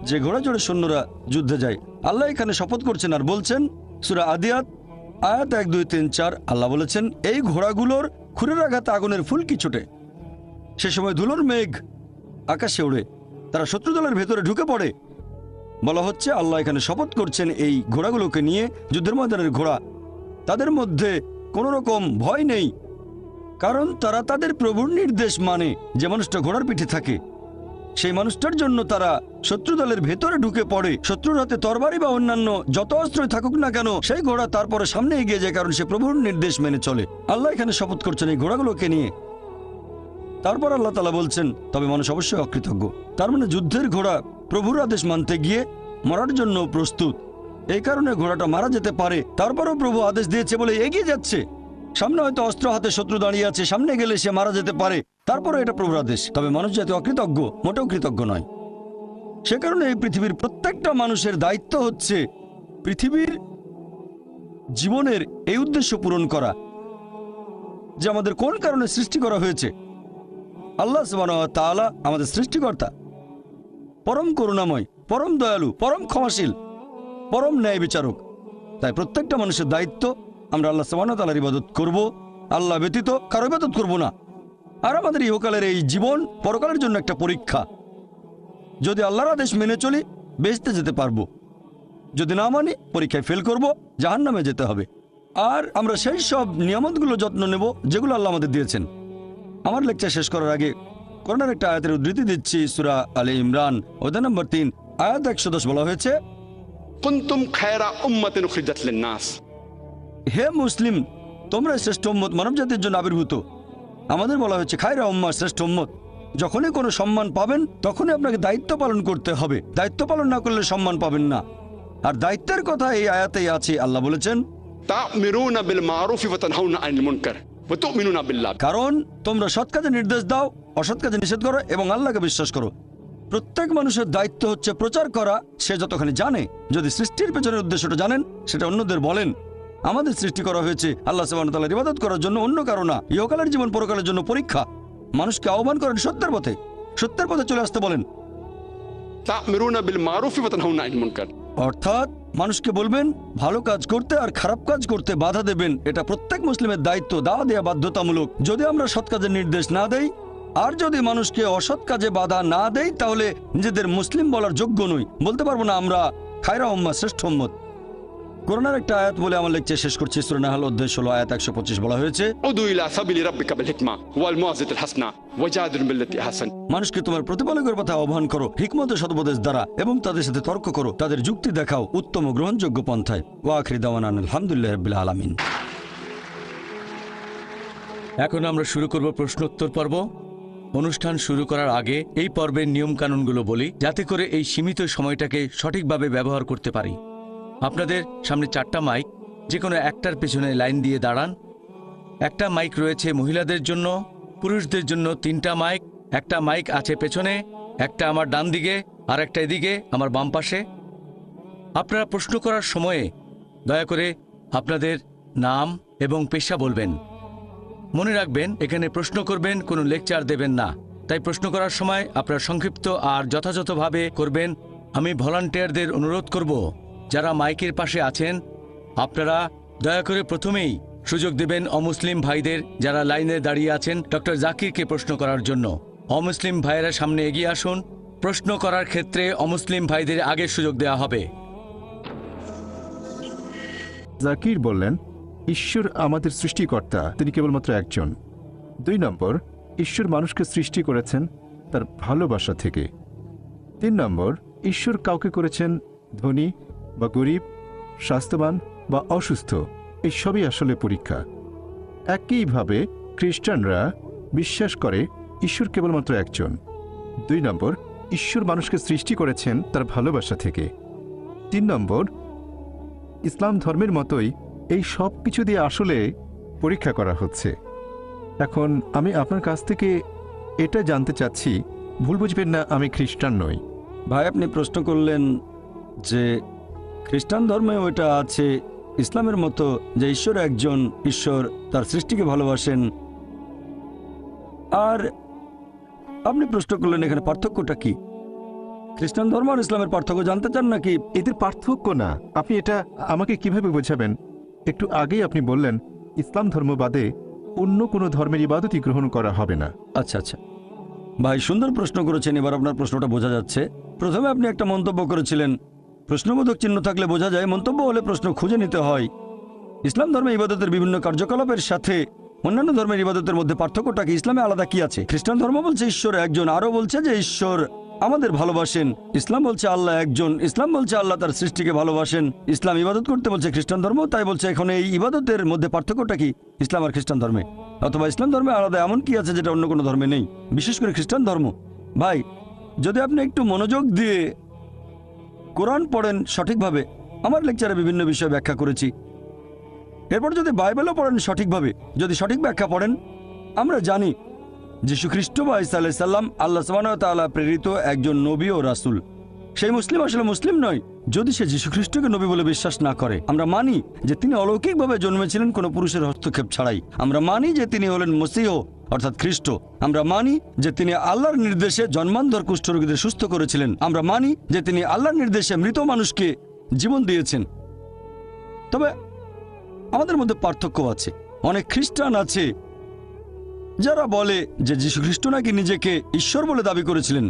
যে ঘোড়া জোড়ে সৈন্যরা যুদ্ধে যায়। আল্লাহ এখানে শপথ করছেন আর বলছেন সূরা আদিয়াত আয়াত 1, 2, 3, 4 আল্লাহ বলেছেন এই ঘোড়াগুলোর খুরের আঘাতে আগুনের ফুলকি ছোটে, সে সময় ধুলোর মেঘ আকাশে ওড়ে, তারা শত্রু দলের ভেতরে ঢুকে পড়ে। বলা হচ্ছে আল্লাহ এখানে শপথ করছেন এই ঘোড়াগুলোকে নিয়ে, যুদ্ধের ময়দানের ঘোড়া, তাদের মধ্যে কোনো রকম ভয় নেই, কারণ তারা তাদের প্রভুর নির্দেশ মানে। যে মানুষটা ঘোড়ার পিঠে থাকে সেই মানুষটার জন্য তারা শত্রু দলের ভেতরে ঢুকে পড়ে। শত্রুর হাতে তরবারি বা অন্যান্য যত অস্ত্রই থাকুক না কেন, সেই ঘোড়া তারপরে সামনে এগিয়ে যায়, কারণ সে প্রভুর নির্দেশ মেনে চলে। আল্লাহ এখানে শপথ করছেন এই ঘোড়াগুলোকে নিয়ে। তারপর আল্লাহ তাআলা বলছেন তবে মানুষ অবশ্যই অকৃতজ্ঞ। তার মানে যুদ্ধের ঘোড়া প্রভুর আদেশ মানতে গিয়ে মরার জন্য প্রস্তুত। এই কারণে ঘোড়াটা মারা যেতে পারে, তারপরও প্রভু আদেশ দিয়েছে বলে এগিয়ে যাচ্ছে। সামনে হয়তো অস্ত্র হাতে শত্রু দাঁড়িয়ে আছে, সামনে গেলে সে মারা যেতে পারে, তারপরে এটা প্রভুর আদেশ। তবে মানুষ যাতে অকৃতজ্ঞ, মোটেও কৃতজ্ঞ নয়। সে কারণে এই পৃথিবীর প্রত্যেকটা মানুষের দায়িত্ব হচ্ছে পৃথিবীর জীবনের এই উদ্দেশ্য পূরণ করা যে আমাদের কোন কারণে সৃষ্টি করা হয়েছে। আল্লাহ সুবহানাহু ওয়া তাআলা আমাদের সৃষ্টিকর্তা, পরম করুণাময়, পরম দয়ালু, পরম ক্ষমাশীল, পরম ন্যায় বিচারক। তাই প্রত্যেকটা মানুষের দায়িত্ব আমরা আল্লাহ সুবহানাহু ওয়া তাআলার ইবাদত করব, আল্লাহ ব্যতীত কারো ইবাদত করব না। আর আমাদের ইহকালের এই জীবন পরকালের জন্য একটা পরীক্ষা। যদি আল্লাহর আদেশ মেনে চলি বেহেশতে যেতে পারবো, যদি না মানি পরীক্ষায় ফেল করব, জাহান্নামে যেতে হবে। আর আমরা সেই সব নিয়ামতগুলো যত্ন নেব যেগুলো আল্লাহ আমাদের দিয়েছেন। আমার লেকচার শেষ করার আগে কোরআনের একটা আয়াতের উদ্ধৃতি দিচ্ছি। সূরা আলে ইমরান অধ্যায় নম্বর 3 আয়াত 110 বলা হয়েছে, কুনতুম খায়রা উম্মাতিন উখরিজাত লিন-নাস, হে মুসলিম তোমরা শ্রেষ্ঠ উম্মত, মানব জাতির জন্য আবির্ভূত। আমাদের বলা হয়েছে খায়রা উম্মাহ, শ্রেষ্ঠ উম্মত। যখনই কোনো সম্মান পাবেন তখনই আপনাকে দায়িত্ব পালন করতে হবে। দায়িত্ব পালন না করলে সম্মান পাবেন না। আর দায়িত্বের কথা এই আয়াতেই আছে। আল্লাহ বলেছেন তা'মিরুনা বিল মারুফি ওয়া তানহাউনা আনিল মুনকার ওয়া তু'মিনুনা বিল্লাহ, কারণ তোমরা সৎ কাজে নির্দেশ দাও, অসৎ কাজে নিষেধ করো এবং আল্লাহকে বিশ্বাস করো। প্রত্যেক মানুষের দায়িত্ব হচ্ছে প্রচার করা, সে যতখানি জানে। যদি সৃষ্টির পেছনের উদ্দেশ্যটা জানেন সেটা অন্যদের বলেন। আমাদের সৃষ্টি করা হয়েছে আল্লাহ সুবহানাহু ওয়া তাআলার ইবাদত করার জন্য, অন্য কারো না। ইহকালের জীবন পরকালের জন্য পরীক্ষা। মানুষকে আহ্বান করেন সত্যের পথে, সত্যের পথে চলে আসতে বলেন। তা'মিরুনা বিল মারুফি ওয়া তানহাউনা আনিল মুনকার, অর্থাৎ মানুষকে বলবেন ভালো কাজ করতে আর খারাপ কাজ করতে বাধা দেবেন। এটা প্রত্যেক মুসলিমের দায়িত্ব, দাওয়া দেয়া বাধ্যতামূলক। যদি আমরা সৎ কাজের নির্দেশ না দেই আর যদি মানুষকে অসৎ কাজে বাধা না দেই তাহলে নিজেদের মুসলিম বলার যোগ্য নই, বলতে পারবো না আমরা খায়রা উম্মাহ, শ্রেষ্ঠ উম্মত। কোরআনের একটা আয়াত বলে আমার লেকচার শেষ করছি। সূরা নাহল অধ্যায় 16 আয়াত 125 বলা হয়েছে, উদু ইলা সাবিলি রাব্বিকা বিল হিকমা ওয়াল মুআযিজাতিল হাসানা ওয়াজাদিল বিল্লাতি আহসান, মানুষকে তোমার প্রতিপালকের কথা আহ্বান করো হিকমত ও সদুপদেশ দ্বারা এবং তাদের সাথে তর্ক করো, তাদের যুক্তি দেখাও উত্তম ও গ্রহণযোগ্য পন্থায়। ওয়া আখিরি দাওয়ানা আলহামদুলিল্লাহি রাব্বিল আলামিন। এখন আমরা শুরু করব প্রশ্নোত্তর পর্ব। অনুষ্ঠান শুরু করার আগে এই পর্বের নিয়মকানুনগুলো বলি, যাতে করে এই সীমিত সময়টাকে সঠিকভাবে ব্যবহার করতে পারি। আপনাদের সামনে 4টা মাইক, যে কোনো একটার পেছনে লাইন দিয়ে দাঁড়ান। একটা মাইক রয়েছে মহিলাদের জন্য, পুরুষদের জন্য 3টা মাইক। একটা মাইক আছে পেছনে, একটা আমার ডান দিকে আর একটা এদিকে আমার বাম পাশে। আপনারা প্রশ্ন করার সময়ে দয়া করে আপনাদের নাম এবং পেশা বলবেন। মনে রাখবেন, এখানে প্রশ্ন করবেন, কোনো লেকচার দেবেন না। তাই প্রশ্ন করার সময় আপনারা সংক্ষিপ্ত আর যথাযথভাবে করবেন। আমি ভলান্টিয়ারদের অনুরোধ করব, যারা মাইকের পাশে আছেন আপনারা দয়া করে প্রথমেই সুযোগ দেবেন অমুসলিম ভাইদের, যারা লাইনে দাঁড়িয়ে আছেন ডক্টর জাকিরকে প্রশ্ন করার জন্য। অমুসলিম ভাইয়েরা সামনে এগিয়ে আসুন। প্রশ্ন করার ক্ষেত্রে অমুসলিম ভাইদের আগে সুযোগ দেওয়া হবে। জাকির বললেন, ঈশ্বর আমাদের সৃষ্টিকর্তা, তিনি কেবলমাত্র একজন। 2 নম্বর, ঈশ্বর মানুষকে সৃষ্টি করেছেন তার ভালোবাসা থেকে। 3 নম্বর, ঈশ্বর কাউকে করেছেন ধনী বা গরিব, স্বাস্থ্যবান বা অসুস্থ, এই সবই আসলে পরীক্ষা। একইভাবে খ্রিস্টানরা বিশ্বাস করে ঈশ্বর কেবলমাত্র একজন। 2 নম্বর, ঈশ্বর মানুষকে সৃষ্টি করেছেন তার ভালোবাসা থেকে। 3 নম্বর, ইসলাম ধর্মের মতোই এই সব কিছু দিয়ে আসলে পরীক্ষা করা হচ্ছে। এখন আমি আপনার কাছ থেকে এটা জানতে চাচ্ছি, ভুল বুঝবেন না, আমি খ্রিস্টান নই। ভাই আপনি প্রশ্ন করলেন যে খ্রিস্টান ধর্মে ওইটা আছে ইসলামের মতো যে ঈশ্বর একজন, ঈশ্বর তার সৃষ্টিকে ভালোবাসেন, আর আপনি প্রশ্ন করলেন এখানে পার্থক্যটা কি? খ্রিস্টান ধর্ম আর ইসলামের পার্থক্য জানতে চান নাকি? এদের পার্থক্য না, আপনি এটা আমাকে কিভাবে বোঝাবেন? একটু আগেই আপনি বললেন ইসলাম ধর্ম বাদে অন্য কোনো ধর্মের ইবাদতই গ্রহণ করা হবে না। আচ্ছা আচ্ছা ভাই, সুন্দর প্রশ্ন করেছেন। এবার আপনার প্রশ্নটা বোঝা যাচ্ছে। প্রথমে আপনি একটা মন্তব্য করেছিলেন, প্রশ্নবোধক চিহ্ন থাকলে বোঝা যায়, মন্তব্য হলে প্রশ্ন খুঁজে নিতে হয়। ইসলাম ধর্মে ইবাদতের বিভিন্ন কার্যকলাপের সাথে অন্যান্য ধর্মের ইবাদতের মধ্যে পার্থক্যটা কি, ইসলামে আলাদা কি আছে? খ্রিস্টান ধর্ম বলছে ঈশ্বর একজন, আরও বলছে যে ঈশ্বর আমাদের ভালোবাসেন। ইসলাম বলছে আল্লাহ একজন, ইসলাম বলছে আল্লাহ তার সৃষ্টিকে ভালোবাসেন। ইসলাম ইবাদত করতে বলছে খ্রিস্টান ধর্ম, তাই বলছে এখন এই ইবাদতের মধ্যে পার্থক্যটা কি ইসলাম আর খ্রিস্টান ধর্মে? অথবা ইসলাম ধর্মে আলাদা এমন কি আছে যেটা অন্য কোনো ধর্মে নেই, বিশেষ করে খ্রিস্টান ধর্ম? ভাই, যদি আপনি একটু মনোযোগ দিয়ে কোরআন পড়েন সঠিকভাবে, আমার লেকচারে বিভিন্ন বিষয় ব্যাখ্যা করেছি, এরপর যদি বাইবেলও পড়েন সঠিকভাবে, যদি সঠিক ব্যাখ্যা পড়েন, আমরা জানি যীশু খ্রিস্ট বা ঈসা আলাইহিস সালাম আল্লাহ সুবহানাহু ওয়া তাআলা প্রেরিত একজন নবী ও রাসূল। সেই মুসলিম আসলে মুসলিম নয় যদি সে যীশু খ্রিস্টকে নবী বলে বিশ্বাস না করে। আমরা মানি যে তিনি অলৌকিকভাবে জন্মেছিলেন কোনো পুরুষের হস্তক্ষেপ ছাড়াই। আমরা মানি যে তিনি হলেন মসীহ অর্থাৎ খ্রিস্ট। আমরা মানি যে তিনি আল্লাহর নির্দেশে জন্মান্ধর কুষ্ঠরোগীদের সুস্থ করেছিলেন। আমরা মানি যে তিনি আল্লাহর নির্দেশে মৃত মানুষকে জীবন দিয়েছেন। তবে আমাদের মধ্যে পার্থক্য আছে। অনেক খ্রিস্টান আছে যারা বলে যে যীশু খ্রিস্ট নাকি নিজেকে ঈশ্বর বলে দাবি করেছিলেন।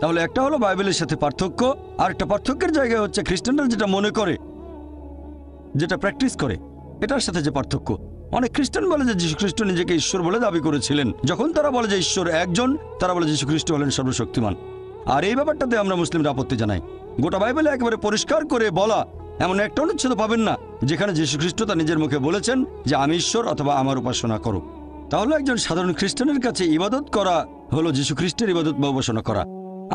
তাহলে একটা হলো বাইবেলের সাথে পার্থক্য, আর একটা পার্থক্যের জায়গায় হচ্ছে খ্রিস্টানরা যেটা মনে করে, যেটা প্র্যাকটিস করে, এটার সাথে যে পার্থক্য। অনেক খ্রিস্টান বলে যে যীশু খ্রিস্ট নিজেকে ঈশ্বর বলে দাবি করেছিলেন। যখন তারা বলে যে ঈশ্বর একজন, তারা বলে যীশু খ্রিস্ট হলেন সর্বশক্তিমান। আর এই ব্যাপারটাতে আমরা মুসলিমরা আপত্তি জানাই। গোটা বাইবেলে একেবারে পরিষ্কার করে বলা এমন একটা অনুচ্ছেদ পাবেন না যেখানে যীশু খ্রিস্ট তার নিজের মুখে বলেছেন যে আমি ঈশ্বর অথবা আমার উপাসনা করো। তাহলে একজন সাধারণ খ্রিস্টানের কাছে ইবাদত করা হলো যীশু খ্রিস্টের ইবাদত বা উপাসনা করা।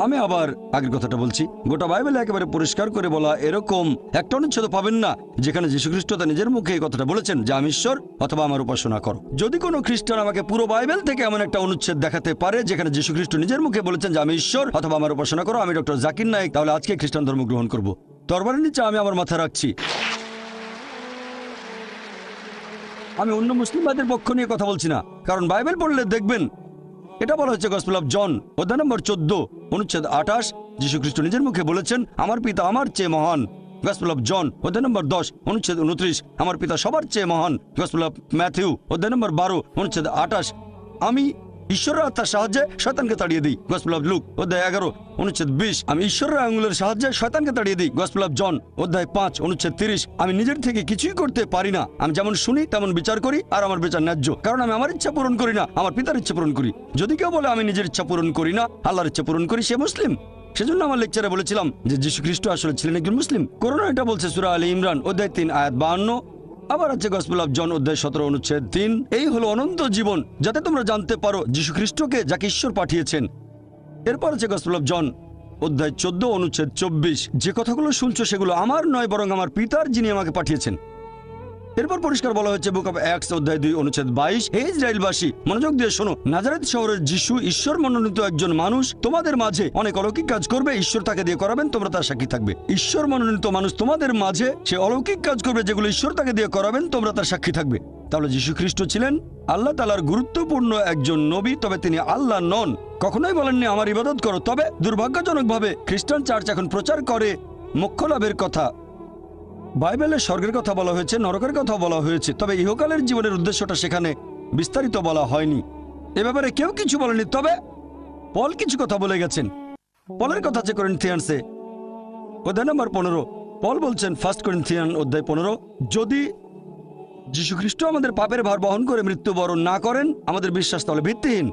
আমি আবার আগের কথাটা বলছি, গোটা বাইবেলে একেবারে পরিষ্কার করে বলা এরকম একটা অনুচ্ছেদ পাবেন না যেখানে যীশু খ্রিস্ট তার নিজের মুখে এই কথাটা বলেছেন যে আমি ঈশ্বর অথবা আমার উপাসনা করো। যদি কোনো খ্রিস্টান আমাকে পুরো বাইবেল থেকে এমন একটা অনুচ্ছেদ দেখাতে পারে যেখানে যীশু খ্রিস্ট নিজের মুখে বলেছেন যে আমি ঈশ্বর অথবা আমার উপাসনা করো, আমি ডক্টর জাকির নায়েক, তাহলে আজকে খ্রিস্টান ধর্ম গ্রহণ করব। তরবারের নিচে আমি আমার মাথা রাখছি। আমি অন্য মুসলিমদের পক্ষ নিয়ে কথা বলছি না, কারণ বাইবেল পড়লে দেখবেন এটা বলা হচ্ছে গসপেল অফ জন অধ্যায় নম্বর 14 অনুচ্ছেদ 28, যীশু খ্রিস্ট নিজের মুখে বলেছেন আমার পিতা আমার চেয়ে মহান। গসপেল অফ জন অধ্যায় নম্বর 10 অনুচ্ছেদ 29, আমার পিতা সবার চেয়ে মহান। গসপেল অফ ম্যাথিউ অধ্যায় নম্বর 12 অনুচ্ছেদ 28, আমি ঈশ্বরের আত্মার সাহায্যে শয়তানকে তাড়িয়ে দিই। গসপেল অফ লুক অধ্যায় 11 অনুচ্ছেদ 20, আমি ঈশ্বরের আঙুলের সাহায্যে শয়তানকে তাড়িয়ে দিই। গসপেল অফ জন অধ্যায় 5 অনুচ্ছেদ 30, আমি নিজের থেকে কিছুই করতে পারি না, আমি যেমন শুনি তেমন বিচার করি, আর আমার বিচার ন্যায্য, কারণ আমি আমার ইচ্ছা পূরণ করি না, আমার পিতার ইচ্ছা পূরণ করি। যদি কেউ বলে আমি নিজের ইচ্ছা পূরণ করি না, আল্লাহর ইচ্ছা পূরণ করি, সে মুসলিম। সেজন্য আমার লেকচারে বলেছিলাম যে যীশু খ্রিস্ট আসলে ছিলেন একজন মুসলিম। কোরআন এটা বলছে সূরা আলী ইমরান অধ্যায় 3 আয়াত 52, আবার আছে গসপেল অফ জন অধ্যায় 17 অনুচ্ছেদ 3, এই হলো অনন্ত জীবন যাতে তোমরা জানতে পারো যীশু খ্রিস্টকে যাকে ঈশ্বর পাঠিয়েছেন। এরপর আছে গসপেল অফ জন অধ্যায় 14 অনুচ্ছেদ 24, যে কথাগুলো শুনছো সেগুলো আমার নয় বরং আমার পিতার যিনি আমাকে পাঠিয়েছেন। এরপর পরিষ্কার বলা হয়েছে বুক অফ অ্যাক্টস অধ্যায় 2 অনুচ্ছেদ 22, হে ইসরায়েলবাসী মনোযোগ দিয়ে শোনো, নাজারেত শহরের যিশু ঈশ্বর মনোনীত একজন মানুষ, তোমাদের মাঝে অনেক অলৌকিক কাজ করবে, ঈশ্বর তাকে দিয়ে করাবেন, তোমরা তার সাক্ষী থাকবে। ঈশ্বর মনোনীত মানুষ তোমাদের মাঝে সে অলৌকিক কাজ করবে যেগুলো ঈশ্বর তাকে দিয়ে করাবেন, তোমরা তার সাক্ষী থাকবে। তাহলে যীশু খ্রিস্ট ছিলেন আল্লাহ তাআলার গুরুত্বপূর্ণ একজন নবী, তবে তিনি আল্লাহ নন। কখনোই বলেননি আমার ইবাদত করো। তবে দুর্ভাগ্যজনকভাবে খ্রিস্টান চার্চ এখন প্রচার করে মোক্ষ লাভের কথা। বাইবেলে স্বর্গের কথা বলা হয়েছে, নরকের কথা বলা হয়েছে, তবে ইহকালের জীবনের উদ্দেশ্যটা সেখানে বিস্তারিত বলা হয়নি। এ ব্যাপারে কেউ কিছু বলেনি, তবে পল কিছু কথা বলে গেছেন। পলের কথা আছে করিন্থিয়ানসে অধ্যায় নম্বর 15, পল বলছেন 1 করিন্থিয়ান অধ্যায় 15, যদি যীশু খ্রিস্ট আমাদের পাপের ভার বহন করে মৃত্যুবরণ না করেন, আমাদের বিশ্বাস তাহলে ভিত্তিহীন,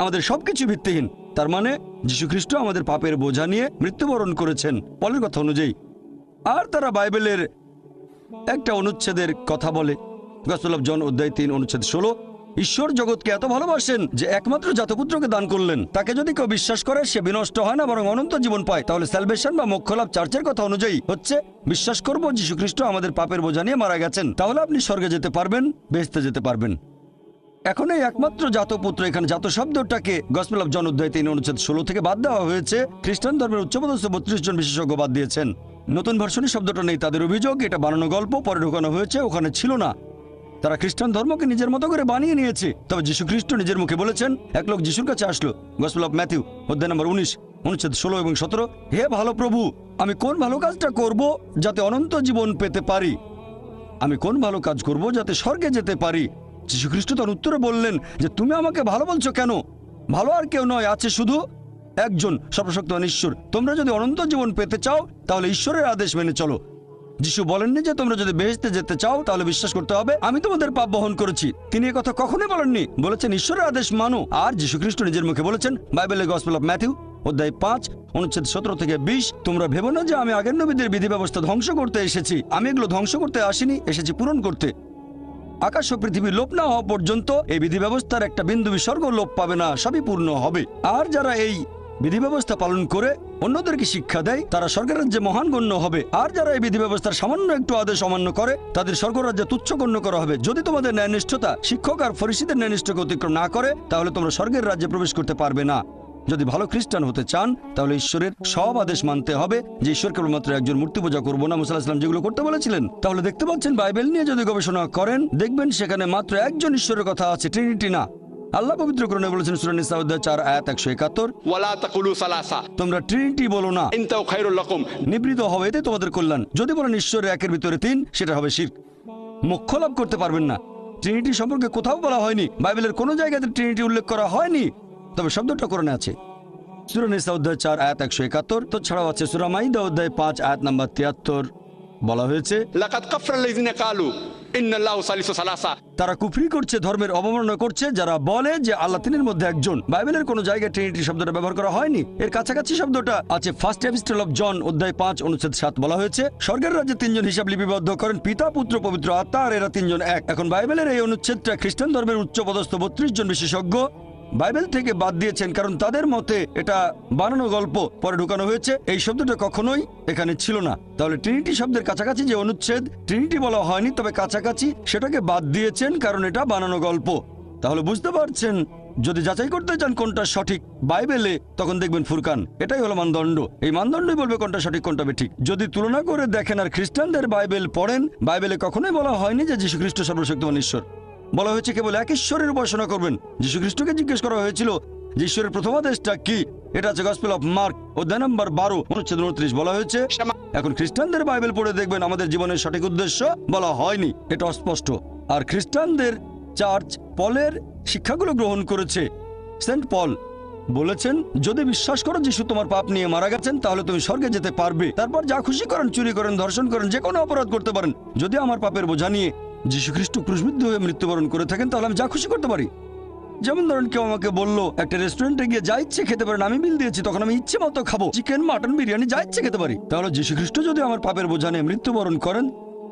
আমাদের সবকিছু ভিত্তিহীন। তার মানে যীশু খ্রিস্ট আমাদের পাপের বোঝা নিয়ে মৃত্যুবরণ করেছেন পলের কথা অনুযায়ী। আর তারা বাইবেলের একটা অনুচ্ছেদের কথা বলে, গসপেল অফ জন অধ্যায় 3 অনুচ্ছেদ 16, ঈশ্বর জগৎকে এত ভালোবাসেন যে একমাত্র জাতপুত্রকে দান করলেন, তাকে যদি কেউ বিশ্বাস করে সে বিনষ্ট হয় না বরং অনন্ত জীবন পায়। তাহলে স্যালভেশন বা মোক্ষলাভ চার্চের কথা অনুযায়ী হচ্ছে বিশ্বাস করব যীশু খ্রিস্ট আমাদের পাপের বোঝা নিয়ে মারা গেছেন, তাহলে আপনি স্বর্গে যেতে পারবেন, বেহেশতে যেতে পারবেন। এখন এই একমাত্র জাতপুত্র, এখানে জাত শব্দটাকে গসপেল অফ জন অধ্যায় 3 অনুচ্ছেদ 16 থেকে বাদ দেওয়া হয়েছে। খ্রিস্টান ধর্মের উচ্চপদস্থ 32 জন বিশেষজ্ঞ বাদ দিয়েছেন। নতুন ভার্সনে শব্দটা নেই, তাদের অভিযোগ এটা বানানো গল্প, পরে ঢোকানো হয়েছে, ওখানে ছিল না। তারা খ্রিস্টান ধর্মকে নিজের মতো করে বানিয়ে নিয়েছে। তবে যীশু খ্রিস্ট নিজের মুখে বলেছেন, এক লোক যিশুর কাছে আসলো, গসপেল অফ ম্যাথিউ অধ্যায় নম্বর 19 অনুচ্ছেদ 16 এবং 17, হে ভালো প্রভু, আমি কোন ভালো কাজটা করব যাতে অনন্ত জীবন পেতে পারি? আমি কোন ভালো কাজ করব যাতে স্বর্গে যেতে পারি? যীশু খ্রিস্ট তার উত্তরে বললেন যে তুমি আমাকে ভালো বলছো কেন? ভালো আর কেউ নয়, আছে শুধু একজন, সর্বশক্তিমান ঈশ্বর। তোমরা যদি অনন্ত জীবন পেতে চাও তাহলে ঈশ্বরের আদেশ মেনে চলো। যিশু বলেননি যে তোমরা যদি বেহেশতে যেতে চাও তাহলে বিশ্বাস করতে হবে আমি তোমাদের পাপ বহন করেছি। তিনি একথা কখনোই বলেননি, বলেছেন ঈশ্বরের আদেশ মানো। আর যীশু খ্রিস্ট নিজের মুখে বলেছেন বাইবেলের গসপেল অফ ম্যাথিউ অধ্যায় 5 অনুচ্ছেদ 17 থেকে 20, তোমরা ভেবো না যে আমি আগের নবীদের বিধি ব্যবস্থা ধ্বংস করতে এসেছি। আমি এগুলো ধ্বংস করতে আসিনি, এসেছি পূরণ করতে। আকাশ ও পৃথিবী লোপ না হওয়া পর্যন্ত এই বিধি ব্যবস্থার একটা বিন্দু বিসর্গ লোপ পাবে না, সবই পূর্ণ হবে। আর যারা এই বিধি ব্যবস্থা পালন করে অন্যদেরকে শিক্ষা দেয় তারা স্বর্গের রাজ্যে মহান গণ্য হবে। আর যারা এই বিধি ব্যবস্থার সামান্য একটু আদেশ অমান্য করে তাদের স্বর্গরাজ্যে তুচ্ছ গণ্য করা হবে। যদি তোমাদের ন্যায়নিষ্ঠতা শিক্ষক আর ফরিসীদের ন্যায়নিষ্ঠকে অতিক্রম না করে তাহলে তোমরা স্বর্গের রাজ্যে প্রবেশ করতে পারবে না। যদি ভালো খ্রিস্টান হতে চান তাহলে ঈশ্বরের সব আদেশ মানতে হবে, যে ঈশ্বর কেবলমাত্র একজন, মূর্তি পূজা করবো না, মুসা আলাইহিস সালাম যেগুলো করতে বলেছিলেন। তাহলে দেখতে পাচ্ছেন বাইবেল নিয়ে যদি গবেষণা করেন দেখবেন সেখানে মাত্র একজন ঈশ্বরের কথা আছে, ট্রিনিটি না। আল্লাহ পবিত্র কোরআনে বলেছেন সূরা নিসা অধ্যায় 4 আয়াত 171, ولا تقولوا ثلاثة তোমরা ট্রিনিটি বলো না, انتهوا خير لكم। নিবৃত হবে, এতে তোমাদের কল্যাণ। যদি বলেন ঈশ্বরের একের ভিতরে 3, সেটা হবে শিরক, মোক্ষ লাভ করতে পারবেন না। ট্রিনিটি সম্পর্কে কোথাও বলা হয়নি, বাইবেলের কোনো জায়গাতে ট্রিনিটি উল্লেখ করা হয়নি, তবে শব্দটা কোরআনে আছে। সূরা নিসা অধ্যায় 4 আয়াত 171, তো ছাড়াও আছে সূরা মাইদা অধ্যায় 5 আয়াত নাম্বার 73, বলা হয়েছে لقد كفر الذين قالوا ان الله ثالث ثلاثة। তারা কুফরি করছে, ধর্মের অবমাননা করছে যারা বলে যে আল্লাহ তিনের মধ্যে একজন। বাইবেলের কোনো জায়গায় ট্রিনিটি শব্দটা ব্যবহার করা হয়নি, এর কাছাকাছি শব্দটা আছে ফার্স্ট এপিস্টল অফ জন অধ্যায় 5 অনুচ্ছেদ 7, বলা হয়েছে স্বর্গের রাজ্যে 3 জন হিসাব লিপিবদ্ধ করেন, পিতা পুত্র পবিত্র আত্মা, আর এরা 3 জন এক। এখন বাইবেলের এই অনুচ্ছেদটা খ্রিস্টান ধর্মের উচ্চপদস্থ 32 জন বিশেষজ্ঞ বাইবেল থেকে বাদ দিয়েছেন, কারণ তাদের মতে এটা বানানো গল্প, পরে ঢুকানো হয়েছে। এই শব্দটা কখনোই এখানে ছিল না। তাহলে ট্রিনিটি শব্দের কাছাকাছি যে অনুচ্ছেদ, ট্রিনিটি বলা হয়নি তবে কাছাকাছি, সেটাকে বাদ দিয়েছেন কারণ এটা বানানো গল্প। তাহলে বুঝতে পারছেন, যদি যাচাই করতে চান কোনটা সঠিক বাইবেলে, তখন দেখবেন ফুরকান, এটাই হলো মানদণ্ড। এই মানদণ্ডই বলবে কোনটা সঠিক কোনটা বেঠিক। যদি তুলনা করে দেখেন আর খ্রিস্টানদের বাইবেল পড়েন, বাইবেলে কখনোই বলা হয়নি যে যীশু খ্রিস্ট সর্বশক্তিমান ঈশ্বর। বলা হয়েছে কেবল এক ঈশ্বরের উপাসনা করবেন। যীশু খ্রিস্টকে জিজ্ঞেস করা হয়েছিল যে ঈশ্বরের প্রথম আদেশটা কি, এটা আছে গসপেল অফ মার্ক অধ্যায় নম্বর 12 অনুচ্ছেদ 29, বলা হয়েছে। এখন খ্রিস্টানদের বাইবেল পড়ে দেখবেন আমাদের জীবনের সঠিক উদ্দেশ্য বলা হয়নি, এটা অস্পষ্ট। আর খ্রিস্টানদের চার্চ পলের শিক্ষাগুলো গ্রহণ করেছে। সেন্ট পল বলেছেন যদি বিশ্বাস করো যিশু তোমার পাপ নিয়ে মারা গেছেন তাহলে তুমি স্বর্গে যেতে পারবে। তারপর যা খুশি করেন, চুরি করেন, ধর্ষণ করেন, যে কোনো অপরাধ করতে পারেন, যদি আমার পাপের বোঝা নিয়ে যীশু খ্রিস্ট ক্রুশবিদ্ধ হয়ে মৃত্যুবরণ করে থাকেন তাহলে আমি যা খুশি করতে পারি। যেমন ধরেন কেউ আমাকে বললো একটা রেস্টুরেন্টে গিয়ে যা ইচ্ছে খেতে পারেন, আমি বিল দিয়েছি, তখন আমি ইচ্ছে মতো খাবো, চিকেন, মাটন, বিরিয়ানি যা ইচ্ছে খেতে পারি। তাহলে যীশু খ্রিস্ট যদি আমার পাপের বোঝা নিয়ে মৃত্যুবরণ করেন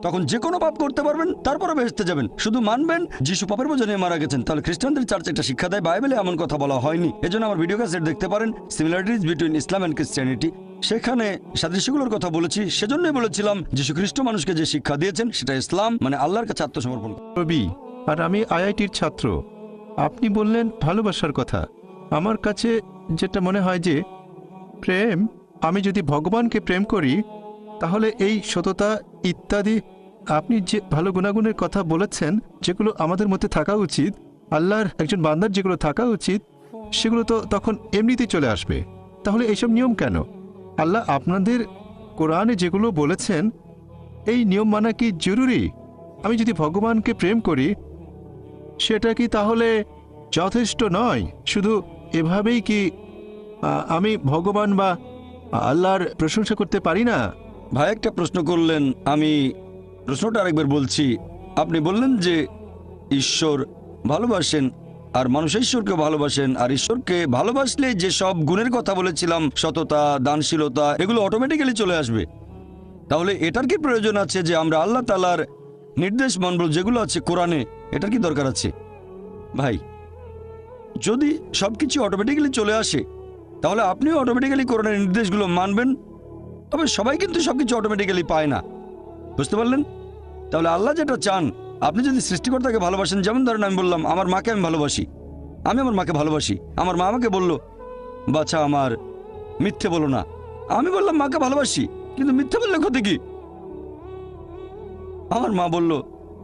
তখন যে কোনো পাপ করতে পারবেন, তারপরে বেহেশতে যাবেন, শুধু মানবেন যিশু পাপের বোঝা নিয়ে মারা গেছেন। তাহলে খ্রিস্টানদের চার্চ এটা শিক্ষা দেয়, বাইবেলে এমন কথা বলা হয়নি। এজন্য আমার ভিডিও ক্যাসেট দেখতে পারেন, similarities between Islam and Christianity, সেখানে সাদৃশ্যগুলোর কথা বলেছি। সেজন্যই বলেছিলাম যীশু খ্রিস্ট মানুষকে যে শিক্ষা দিয়েছেন সেটা ইসলাম, মানে আল্লাহর কাছে আত্মসমর্পণ। রবি, আর আমি আইআইটির ছাত্র। আপনি বললেন ভালোবাসার কথা। আমার কাছে যেটা মনে হয় যে প্রেম, আমি যদি ভগবানকে প্রেম করি তাহলে এই সততা ইত্যাদি, আপনি যে ভালো গুণাগুণের কথা বলেছেন যেগুলো আমাদের মধ্যে থাকা উচিত, আল্লাহর একজন বান্দার যেগুলো থাকা উচিত, সেগুলো তো তখন এমনিতেই চলে আসবে। তাহলে এইসব নিয়ম কেন? আল্লাহ আপনাদের কোরআনে যেগুলো বলেছেন এই নিয়ম মানা কি জরুরি? আমি যদি ভগবানকে প্রেম করি সেটা কি তাহলে যথেষ্ট নয়? শুধু এভাবেই কি আমি ভগবান বা আল্লাহর প্রশংসা করতে পারি না? ভাই একটা প্রশ্ন করলেন, আমি প্রশ্নটা আরেকবার বলছি। আপনি বললেন যে ঈশ্বর ভালোবাসেন আর মানুষ ঈশ্বরকে ভালোবাসেন, আর ঈশ্বরকে ভালোবাসলে যে সব গুণের কথা বলেছিলাম, সততা, দানশীলতা, এগুলো অটোমেটিক্যালি চলে আসবে। তাহলে এটার কি প্রয়োজন আছে যে আমরা আল্লাহ তাআলার নির্দেশ মানব যেগুলো আছে কোরআনে? এটার কি দরকার আছে? ভাই, যদি সবকিছু অটোমেটিক্যালি চলে আসে তাহলে আপনিও অটোমেটিক্যালি কোরআনের নির্দেশগুলো মানবেন। তবে সবাই কিন্তু সবকিছু অটোমেটিক্যালি পায় না, বুঝতে পারলেন? তাহলে আল্লাহ যেটা চান, আপনি যদি সৃষ্টিকর্তাকে ভালোবাসেন, যেমন ধরেন আমি বললাম আমার মাকে আমি ভালোবাসি, আমি আমার মাকে ভালোবাসি, আমার মা আমাকে বলল বাচ্চা আমার মিথ্যে বলো না, আমি বললাম মাকে ভালোবাসি, কিন্তু মিথ্যে বললে ক্ষতি কি? আমার মা বলল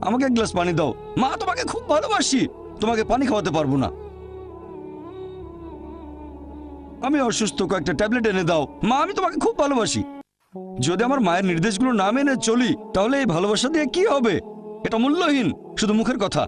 আমাকে এক গ্লাস পানি দাও, মা তোমাকে খুব ভালোবাসি, তোমাকে পানি খাওয়াতে পারবো না। আমি অসুস্থ, কয়েকটা ট্যাবলেট এনে দাও, মা আমি তোমাকে খুব ভালোবাসি। যদি আমার মায়ের নির্দেশগুলো না মেনে চলি, তাহলে এই ভালোবাসা দিয়ে কি হবে? এটা মূল্যহীন, শুধু মুখের কথা।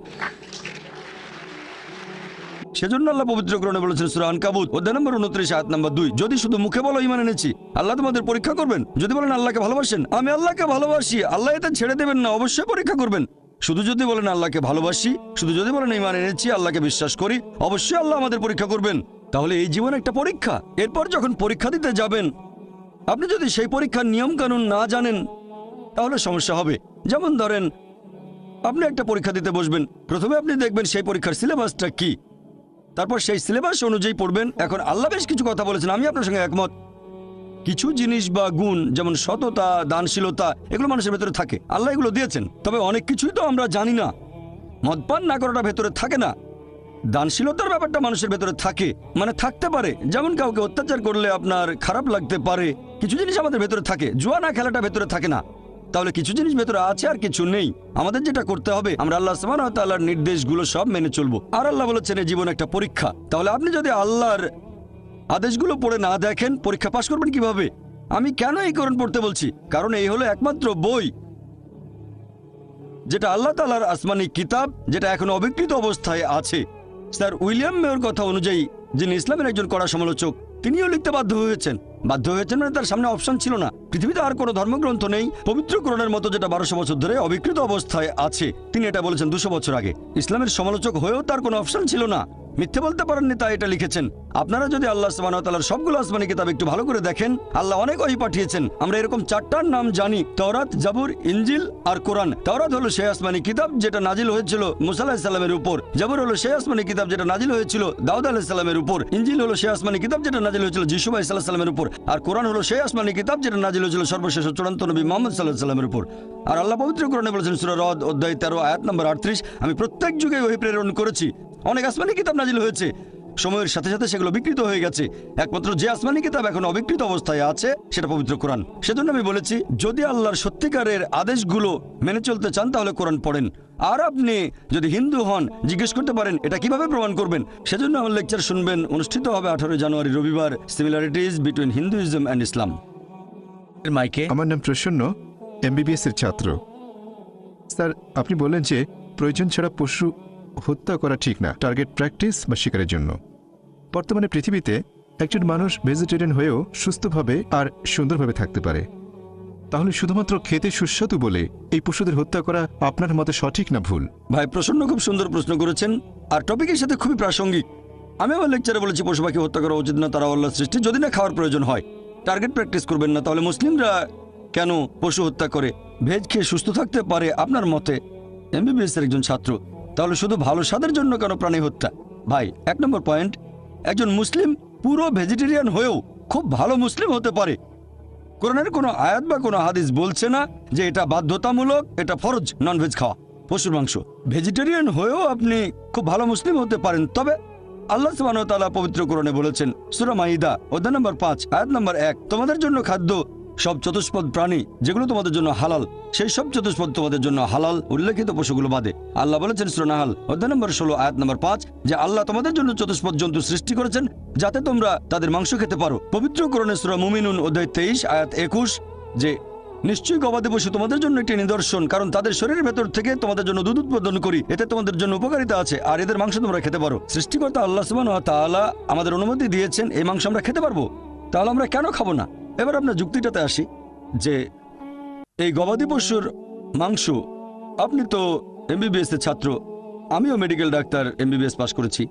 সেজন্য আল্লাহ পবিত্র কোরআনে বলেছেন সূরা আনকাবুত অধ্যায় নম্বর 29 আয়াত নম্বর 2, যদি শুধু মুখে বলো ঈমান এনেছি, আল্লাহ তোমাদের পরীক্ষা করবেন। যদি বলেন আল্লাহকে ভালোবাসেন, আমি আল্লাহকে ভালোবাসি, আল্লাহ এতে ছেড়ে দেবেন না, অবশ্যই পরীক্ষা করবেন। শুধু যদি বলেন আল্লাহকে ভালোবাসি, শুধু যদি বলেন ঈমান এনেছি, আল্লাহকে বিশ্বাস করি, অবশ্যই আল্লাহ আমাদের পরীক্ষা করবেন। তাহলে এই জীবন একটা পরীক্ষা। এরপর যখন পরীক্ষা দিতে যাবেন, আপনি যদি সেই পরীক্ষার নিয়ম কানুন না জানেন, তাহলে সমস্যা হবে। যেমন ধরেন আপনি একটা পরীক্ষা দিতে বসবেন, প্রথমে আপনি দেখবেন সেই পরীক্ষার সিলেবাসটা কি, তারপর সেই সিলেবাস অনুযায়ী পড়বেন। এখন আল্লাহ বেশ কিছু কথা বলেছেন, আমি আপনার সঙ্গে একমত। কিছু জিনিস বা গুণ যেমন সততা, দানশীলতা, এগুলো মানুষের ভেতরে থাকে, আল্লাহ এগুলো দিয়েছেন। তবে অনেক কিছুই তো আমরা জানি না। মদপান না করাটা ভেতরে থাকে না, দানশীলতার ব্যাপারটা মানুষের ভেতরে থাকে, মানে থাকতে পারে। যেমন কাউকে অত্যাচার করলে আপনার খারাপ লাগতে পারে, কিছু জিনিস আমাদের ভেতরে থাকে। জুয়া না খেলাটা ভেতরে থাকে না। তাহলে কিছু জিনিস ভেতরে আছে আর কিছু নেই। আমাদের যেটা করতে হবে, আমরা আল্লাহ সুবহানাহু ওয়া তাআলার নির্দেশগুলো সব মেনে চলবো। আর আল্লাহ বলেছেন এই জীবন একটা পরীক্ষা। তাহলে আপনি যদি আল্লাহর আদেশগুলো পড়ে না দেখেন, পরীক্ষা পাশ করবেন কিভাবে? আমি কেন এই কোরআন পড়তে বলছি? কারণ এই হলো একমাত্র বই যেটা আল্লাহ তাআলার আসমানি কিতাব, যেটা এখন অবিকৃত অবস্থায় আছে। স্যার উইলিয়াম মেয়র কথা অনুযায়ী, যিনি ইসলামের একজন কড়া সমালোচক, তিনিও লিখতে বাধ্য হয়েছেন মানে তার সামনে অপশন ছিল না। পৃথিবীতে আর কোনো ধর্মগ্রন্থ নেই পবিত্র কোরআনের মতো, যেটা 1200 বছর ধরে অবিকৃত অবস্থায় আছে। তিনি এটা বলেছেন 200 বছর আগে। ইসলামের সমালোচক হয়েও তার কোনো অপশন ছিল না, মিথ্যে বলতে পারেননি, তাই এটা লিখেছেন। আপনারা যদি আল্লাহ সুবহানাহু ওয়া তাআলার সবগুলো আসমানি কিতাব একটু ভালো করে দেখেন, আল্লাহ অনেক ওহী পাঠিয়েছেন। আমরা এরকম 4টার নাম জানি, তাওরাত, জাবুর, ইনজিল আর কোরআন। তাওরাত হলো সেই আসমানি কিতাব যেটা নাজিল হয়েছিল মুসা আলাইহিস সালামের উপর। জাবুর হলো সেই আসমানি কিতাব যেটা নাজিল হয়েছিল দাউদ আলাইহিস সালামের উপর। ইনজিল হলো সেই আসমানি কিতাব যেটা নাজিল হয়েছিল যিশু আলাইহিস সালামের উপর। আর কোরআন হলো সেই আসমানি কিতাব যেটা নাজিল হয়েছিল সর্বশেষ চূড়ান্ত নবী মুহাম্মদ সাল্লাল্লাহু আলাইহি সাল্লামের উপর। আর আল্লাহ পবিত্র কোরআনে বলেছেন সূরা রদ অধ্যায় 13 আয়াত নম্বর 38, আমি প্রত্যেক যুগে ওহী প্রেরণ করেছি। অনেক আসমানি কিতাব নাজিল হয়েছে, সময়ের সাথে সাথে সেগুলো বিকৃত হয়ে গেছে। একমাত্র যে আসমানি কিতাব এখন অবিকৃত অবস্থায় আছে সেটা পবিত্র কোরআন। সেজন্য আমি বলেছি, যদি আল্লাহর সত্যিকারের আদেশগুলো মেনে চলতে চান তাহলে কোরআন পড়েন। আর আপনি যদি হিন্দু হন, জিজ্ঞেস করতে পারেন এটা কিভাবে প্রমাণ করবেন। সেজন্য আমার লেকচার শুনবেন, অনুষ্ঠিত হবে 18 জানুয়ারি রবিবার, সিমিলারিটিজ বিটুইন হিন্দুইজম অ্যান্ড ইসলাম। মাইকে আমার নাম প্রসন্ন, এমবিবিএস এর ছাত্র। স্যার, আপনি বললেন যে প্রয়োজন ছাড়া পশু হত্যা করা ঠিক না, টার্গেট প্র্যাকটিস বা শিকারের জন্য। বর্তমানে পৃথিবীতে একজন মানুষ ভেজিটেরিয়ান হয়েও সুস্থভাবে আর সুন্দরভাবে থাকতে পারে। তাহলে শুধুমাত্র খেতে সুস্বাদু বলে এই পশুদের হত্যা করা আপনার মতে সঠিক না ভুল? ভাই প্রসন্ন খুব সুন্দর প্রশ্ন করেছেন, আর টপিকের সাথে খুবই প্রাসঙ্গিক। আমি আমার লেকচারে বলেছি পশু পাখি হত্যা করা উচিত না, তারা আল্লাহর সৃষ্টি, যদি না খাওয়ার প্রয়োজন হয়। টার্গেট প্র্যাকটিস করবেন না। তাহলে মুসলিমরা কেন পশু হত্যা করে? ভেজ খেয়ে সুস্থ থাকতে পারে আপনার মতে, এমবিবিএস এর একজন ছাত্র। তাহলে শুধু ভালো স্বাদের জন্য কেন প্রাণী হত্যা? ভাই 1 নম্বর পয়েন্ট, একজন মুসলিম পুরো ভেজিটেরিয়ান হয়েও খুব ভালো মুসলিম হতে পারে। কোরআনের কোনো আয়াত বা কোনো হাদিস বলছে না যে এটা বাধ্যতামূলক, এটা ফরজ ননভেজ খাওয়া, পশুর মাংস। ভেজিটেরিয়ান হয়েও আপনি খুব ভালো মুসলিম হতে পারেন। তবে আল্লাহ সুবহানাহু ওয়া তাআলা পবিত্র কোরআনে বলেছেন সূরা মাইদা অধ্যায় নম্বর 5 আয়াত নম্বর 1, তোমাদের জন্য খাদ্য সব চতুষ্পদ প্রাণী যেগুলো তোমাদের জন্য হালাল, সেই সব চতুষ্পদ তোমাদের জন্য হালাল, উল্লেখিত পশুগুলো বাদে। আল্লাহ বলেছেন সূরা নাহাল অধ্যায় নম্বর 16 আয়াত নম্বর 5 যে আল্লাহ তোমাদের জন্য চতুষ্পদ জন্তু সৃষ্টি করেছেন যাতে তোমরা তাদের মাংস খেতে পারো। পবিত্র কোরআনে সূরা মুমিনুন অধ্যায় 23 আয়াত 21 যে নিশ্চয়ই গবাদি পশু তোমাদের জন্য একটি নিদর্শন, কারণ তাদের শরীরের ভেতর থেকে তোমাদের জন্য দুধ উৎপাদন করি, এতে তোমাদের জন্য উপকারিতা আছে, আর এদের মাংস তোমরা খেতে পারো। সৃষ্টিকর্তা আল্লাহ সুবহানাহু ওয়া তাআলা আমাদের অনুমতি দিয়েছেন এই মাংস আমরা খেতে পারবো, তাহলে আমরা কেন খাবো না? এবার আপনার যুক্তিটাতে আসি যে এই গবাদি পশুর মাংস, আপনি তো এমবিবিএস এর ছাত্র, আমিও মেডিকেল ডাক্তার, এমবিবিএস পাস করেছি।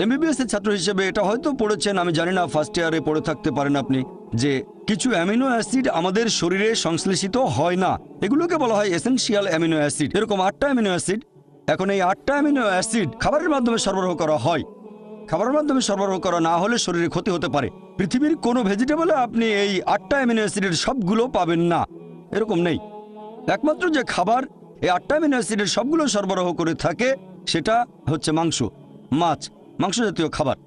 এমবিবিএস এর ছাত্র হিসেবে এটা হয়তো পড়েছেন, আমি জানি না, ফার্স্ট ইয়ারে পড়ে থাকতে পারেন আপনি, যে কিছু অ্যামিনো অ্যাসিড আমাদের শরীরে সংশ্লেষিত হয় না, এগুলোকে বলা হয় এসেনশিয়াল অ্যামিনো অ্যাসিড। এরকম 8টা অ্যামিনো অ্যাসিড। এখন এই 8টা অ্যামিনো অ্যাসিড খাবারের মাধ্যমে সরবরাহ করা হয়। খাবারের মাধ্যমে সরবরাহ করা না হলে শরীরে ক্ষতি হতে পারে। পৃথিবীর কোনো ভেজিটেবলে আপনি এই 8টা অ্যামিনো অ্যাসিডের সবগুলো পাবেন না, এরকম নেই। একমাত্র যে খাবার এই 8টা অ্যামিনো অ্যাসিডের সবগুলো সরবরাহ করে থাকে, সেটা হচ্ছে মাংস, মাছ, মাংস জাতীয় খাবার।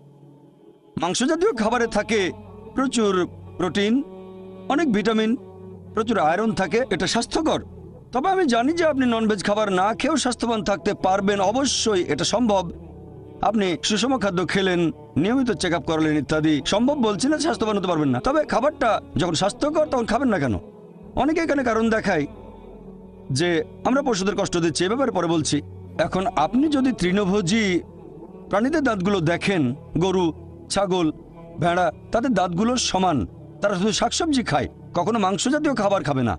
মাংস জাতীয় খাবারে থাকে প্রচুর প্রোটিন, অনেক ভিটামিন, প্রচুর আয়রন থাকে। এটা স্বাস্থ্যকর। তবে আমি জানি যে আপনি ননভেজ খাবার না খেয়েও স্বাস্থ্যবান থাকতে পারবেন। অবশ্যই এটা সম্ভব। আপনি সুষম খাদ্য খেলেন, নিয়মিত চেক আপ করালেন ইত্যাদি, সম্ভব বলছি না স্বাস্থ্যবান হতে পারবেন না। তবে খাবারটা যখন স্বাস্থ্যকর তখন খাবেন না কেন? অনেকে এখানে কারণ দেখায় যে আমরা পশুদের কষ্ট দিচ্ছি, এ ব্যাপারে পরে বলছি। এখন আপনি যদি তৃণভোজী প্রাণীদের দাঁতগুলো দেখেন, গরু, ছাগল, ভেড়া, তাদের দাঁতগুলো সমান। তারা শুধু শাকসবজি খায়, কখনো মাংস জাতীয় খাবার খাবে না।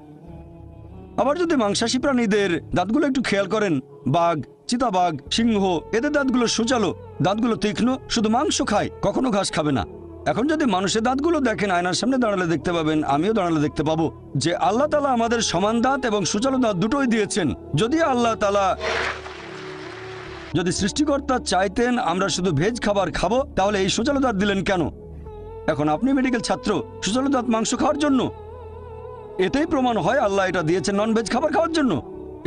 আবার যদি মাংসাশী প্রাণীদের দাঁতগুলো একটু খেয়াল করেন, বাঘ, চিতাবাঘ, সিংহ, এদের দাঁতগুলো সুচালো, দাঁতগুলো তীক্ষ্ণ, শুধু মাংস খায়, কখনো ঘাস খাবে না। এখন যদি মানুষের দাঁতগুলো দেখেন, আয়নার সামনে দাঁড়ালে দেখতে পাবেন, আমিও দাঁড়ালে দেখতে পাবো যে আল্লাহ তাআলা আমাদের সমান দাঁত এবং সুচালো দাঁত দুটোই দিয়েছেন। যদি আল্লাহ তাআলা, যদি সৃষ্টিকর্তা চাইতেন আমরা শুধু ভেজ খাবার খাবো, তাহলে এই সুচালো দাঁত দিলেন কেন? এখন আপনি মেডিকেল ছাত্র, সুচালো দাঁত মাংস খাওয়ার জন্য? এতেই প্রমাণ হয় আল্লাহ এটা দিয়েছেন ননভেজ খাবার খাওয়ার জন্য।